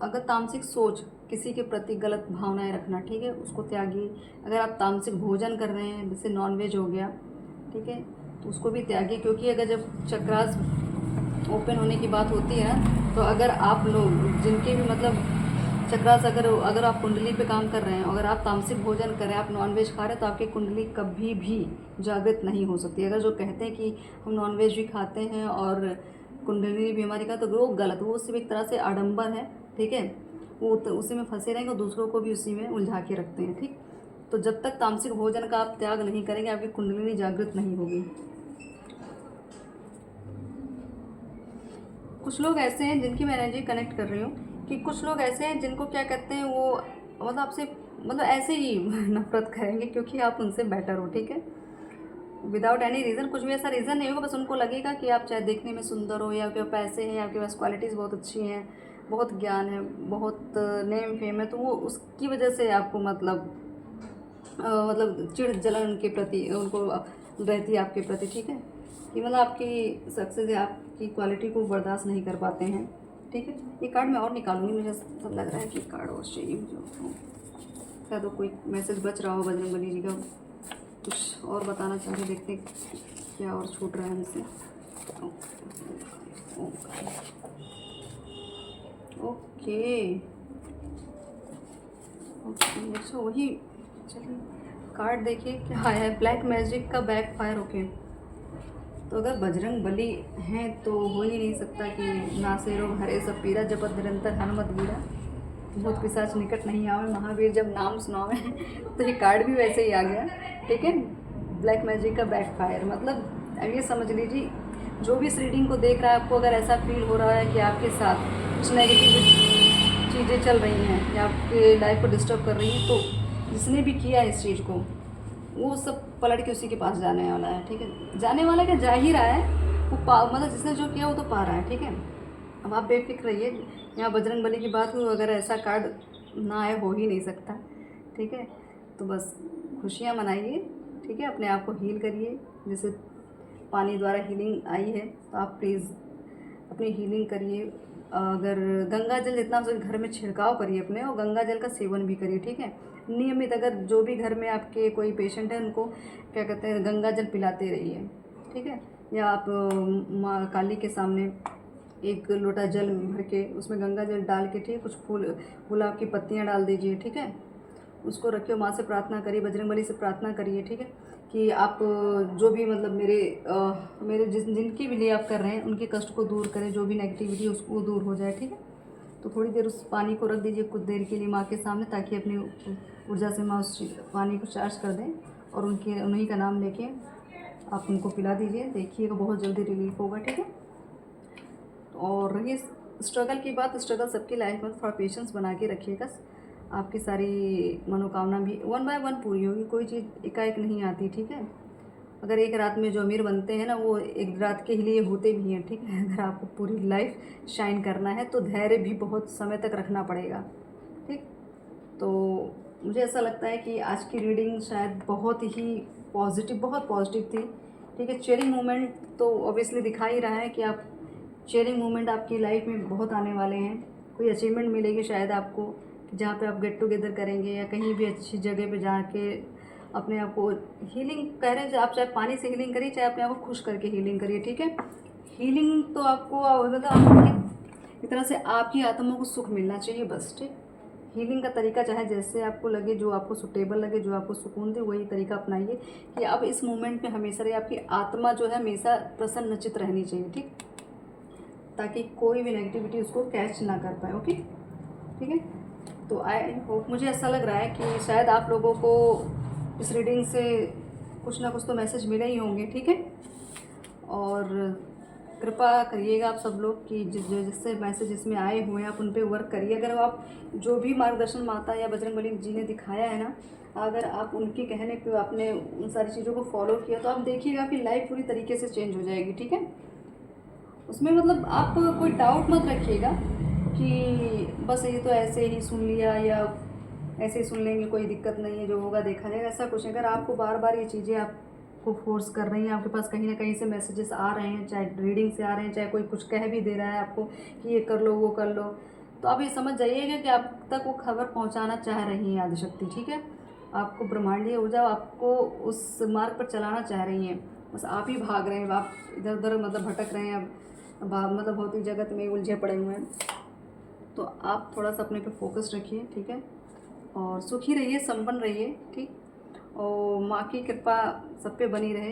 अगर तामसिक सोच, किसी के प्रति गलत भावनाएं रखना, ठीक है, उसको त्यागिए। अगर आप तामसिक भोजन कर रहे हैं, जैसे नॉनवेज हो गया, ठीक है, तो उसको भी त्यागिए, क्योंकि अगर जब चक्रास ओपन होने की बात होती है ना, तो अगर आप लोग जिनके भी मतलब चक्रास, अगर आप कुंडली पे काम कर रहे हैं, अगर आप तामसिक भोजन कर रहे हैं, आप नॉनवेज खा रहे हैं, तो आपकी कुंडली कभी भी जागृत नहीं हो सकती। अगर जो कहते हैं कि हम नॉनवेज भी खाते हैं और कुंडली भी हमारी का, तो वो गलत, वो सिर्फ एक तरह से आडंबर है। ठीक है, वो तो उसी में फंसे रहेंगे और दूसरों को भी उसी में उलझा के रखते हैं। ठीक, तो जब तक तामसिक भोजन का आप त्याग नहीं करेंगे, आपकी कुंडली जागृत नहीं होगी। कुछ लोग ऐसे हैं जिनकी मैं एनर्जी कनेक्ट कर रही हूँ, कि कुछ लोग ऐसे हैं जिनको क्या कहते हैं, वो मतलब आपसे मतलब ऐसे ही नफरत करेंगे क्योंकि आप उनसे बेटर हो। ठीक है, विदाउट एनी रीज़न, कुछ भी ऐसा रीज़न नहीं होगा, बस उनको लगेगा कि आप चाहे देखने में सुंदर हो, या आपके पैसे हैं, या आपके पास क्वालिटीज़ बहुत अच्छी हैं, बहुत ज्ञान है, बहुत नेम फेम है, तो वो उसकी वजह से आपको मतलब चिढ़ जलन उनके प्रति उनको रहती है आपके प्रति। ठीक है, कि मतलब आपकी सक्सेस या आपकी क्वालिटी को बर्दाश्त नहीं कर पाते हैं। ठीक है, ये कार्ड मैं और निकालूंगी, मुझे सब लग रहा है कि कार्ड और चाहिए मुझे। क्या तो कोई मैसेज बच रहा हो बजरंगबली जी का, कुछ और बताना चाह रहे, देखते क्या और छूट रहा है हमसे। ओके ओके, अच्छा वही, चलिए कार्ड देखिए क्या आया है, ब्लैक मैजिक का बैक फायर। ओके, तो अगर बजरंग बली हैं तो हो ही नहीं सकता कि नासेरो हरे सब पीरा, जपत निरंतर हनुमत वीरा, भूत पिशाच निकट नहीं आवे, महावीर जब नाम सुनावे तो ये कार्ड भी वैसे ही आ गया। ठीक है, ब्लैक मैजिक का बैक फायर, मतलब अब ये समझ लीजिए, जो भी इस रीडिंग को देख रहा है, आपको अगर ऐसा फील हो रहा है कि आपके साथ कुछ नेगेटिव चीज़ें चल रही हैं या आपके लाइफ को डिस्टर्ब कर रही हैं, तो जिसने भी किया इस चीज़ को, वो सब पलट के उसी के पास जाने वाला है। ठीक है, जाने वाला क्या, जा ही रहा है वो, मतलब जिसने जो किया वो तो पा रहा है। ठीक है, अब आप बेफिक्र रहिए, यहाँ बजरंग बली की बात हुई, अगर ऐसा कार्ड ना आए, हो ही नहीं सकता। ठीक है, तो बस खुशियाँ मनाइए। ठीक है, अपने आप को हील करिए, जैसे पानी द्वारा हीलिंग आई है, तो आप प्लीज़ अपनी हीलिंग करिए। अगर गंगा जल जितना हो सके घर में छिड़काव करिए अपने, और गंगा जल का सेवन भी करिए। ठीक है, नियमित, अगर जो भी घर में आपके कोई पेशेंट है, उनको क्या कहते हैं, गंगा जल पिलाते रहिए। ठीक है, या आप माँ काली के सामने एक लोटा जल भर के उसमें गंगा जल डाल के, ठीक, कुछ फूल गुलाब की पत्तियाँ डाल दीजिए। ठीक है, उसको रखिए, माँ से प्रार्थना करिए, बजरंगबली से प्रार्थना करिए। ठीक है, कि आप जो भी मतलब मेरे जिनके भी लिए आप कर रहे हैं, उनके कष्ट को दूर करें, जो भी नेगेटिविटी उसको दूर हो जाए। ठीक है, तो थोड़ी देर उस पानी को रख दीजिए कुछ देर के लिए माँ के सामने, ताकि अपनी ऊर्जा से माँ उस पानी को चार्ज कर दें, और उन्हीं का नाम लेके आप उनको पिला दीजिए, देखिएगा बहुत जल्दी रिलीफ होगा। ठीक है, और रही स्ट्रगल की बात, स्ट्रगल सबकी लाइफ में, थोड़ा पेशेंस बना के रखिएगा, आपकी सारी मनोकामना भी 1 बाय 1 पूरी होगी, कोई चीज़ एकाएक नहीं आती। ठीक है, अगर एक रात में जो अमीर बनते हैं ना, वो एक रात के लिए होते भी हैं। ठीक है, अगर आपको पूरी लाइफ शाइन करना है तो धैर्य भी बहुत समय तक रखना पड़ेगा। ठीक, तो मुझे ऐसा लगता है कि आज की रीडिंग शायद बहुत ही पॉजिटिव, बहुत पॉजिटिव थी। ठीक है, चेयरिंग मोमेंट तो ऑब्वियसली दिखा ही रहा है कि आप चेयरिंग मोमेंट आपकी लाइफ में बहुत आने वाले हैं, कोई अचीवमेंट मिलेगी शायद आपको, जहाँ पे आप गेट टुगेदर करेंगे, या कहीं भी अच्छी जगह पे जाके अपने आप को हीलिंग कह रहे हैं। आप चाहे पानी से हीलिंग करिए, चाहे अपने आप को खुश करके हीलिंग करिए। ठीक है, हीलिंग तो आपको मतलब एक तरह से आपकी आत्मा को सुख मिलना चाहिए बस। ठीक, हीलिंग का तरीका चाहे जैसे आपको लगे, जो आपको सुटेबल लगे, जो आपको सुकून दे, वही तरीका अपनाइए कि आप इस मोमेंट में हमेशा रहिए। आपकी आत्मा जो है हमेशा प्रसन्नचित रहनी चाहिए, ठीक, ताकि कोई भी नेगेटिविटी उसको कैच ना कर पाए। ओके, ठीक है। तो आई होप, मुझे ऐसा लग रहा है कि शायद आप लोगों को इस रीडिंग से कुछ ना कुछ तो मैसेज मिले ही होंगे, ठीक है। और कृपा करिएगा आप सब लोग कि जिससे मैसेज इसमें आए हुए हैं आप उन पे वर्क करिए। अगर आप जो भी मार्गदर्शन माता या बजरंगबली जी ने दिखाया है ना, अगर आप उनके कहने पे आपने उन सारी चीज़ों को फॉलो किया तो आप देखिएगा आपकी लाइफ पूरी तरीके से चेंज हो जाएगी, ठीक है। उसमें मतलब आप कोई डाउट मत रखिएगा कि बस ये तो ऐसे ही सुन लिया या ऐसे ही सुन लेंगे, कोई दिक्कत नहीं है, जो होगा देखा जाएगा, ऐसा कुछ नहीं। अगर आपको बार बार ये चीज़ें आपको फोर्स कर रही हैं, आपके पास कहीं ना कहीं से मैसेजेस आ रहे हैं, चाहे रीडिंग से आ रहे हैं, चाहे कोई कुछ कह भी दे रहा है आपको कि ये कर लो वो कर लो, तो आप ये समझ जाइएगा कि आप तक वो खबर पहुँचाना चाह रही हैं आदिशक्ति, ठीक है। आपको ब्रह्मांडीय ऊर्जा आपको उस मार्ग पर चलाना चाह रही हैं, बस आप ही भाग रहे हैं, आप इधर उधर मतलब भटक रहे हैं, अब मतलब भौतिक जगत में उलझे पड़े हुए हैं। तो आप थोड़ा सा अपने पे फोकस रखिए, ठीक है, और सुखी रहिए, संपन्न रहिए, ठीक। और माँ की कृपा सब पे बनी रहे,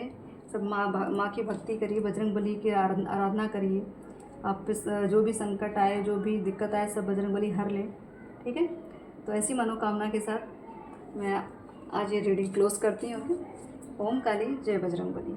सब माँ की भक्ति करिए, बजरंगबली की आराधना करिए। आप पे जो भी संकट आए, जो भी दिक्कत आए, सब बजरंगबली हर लें, ठीक है। तो ऐसी मनोकामना के साथ मैं आज ये रीडिंग क्लोज करती हूँ। ओके, ओम काली जय बजरंगबली।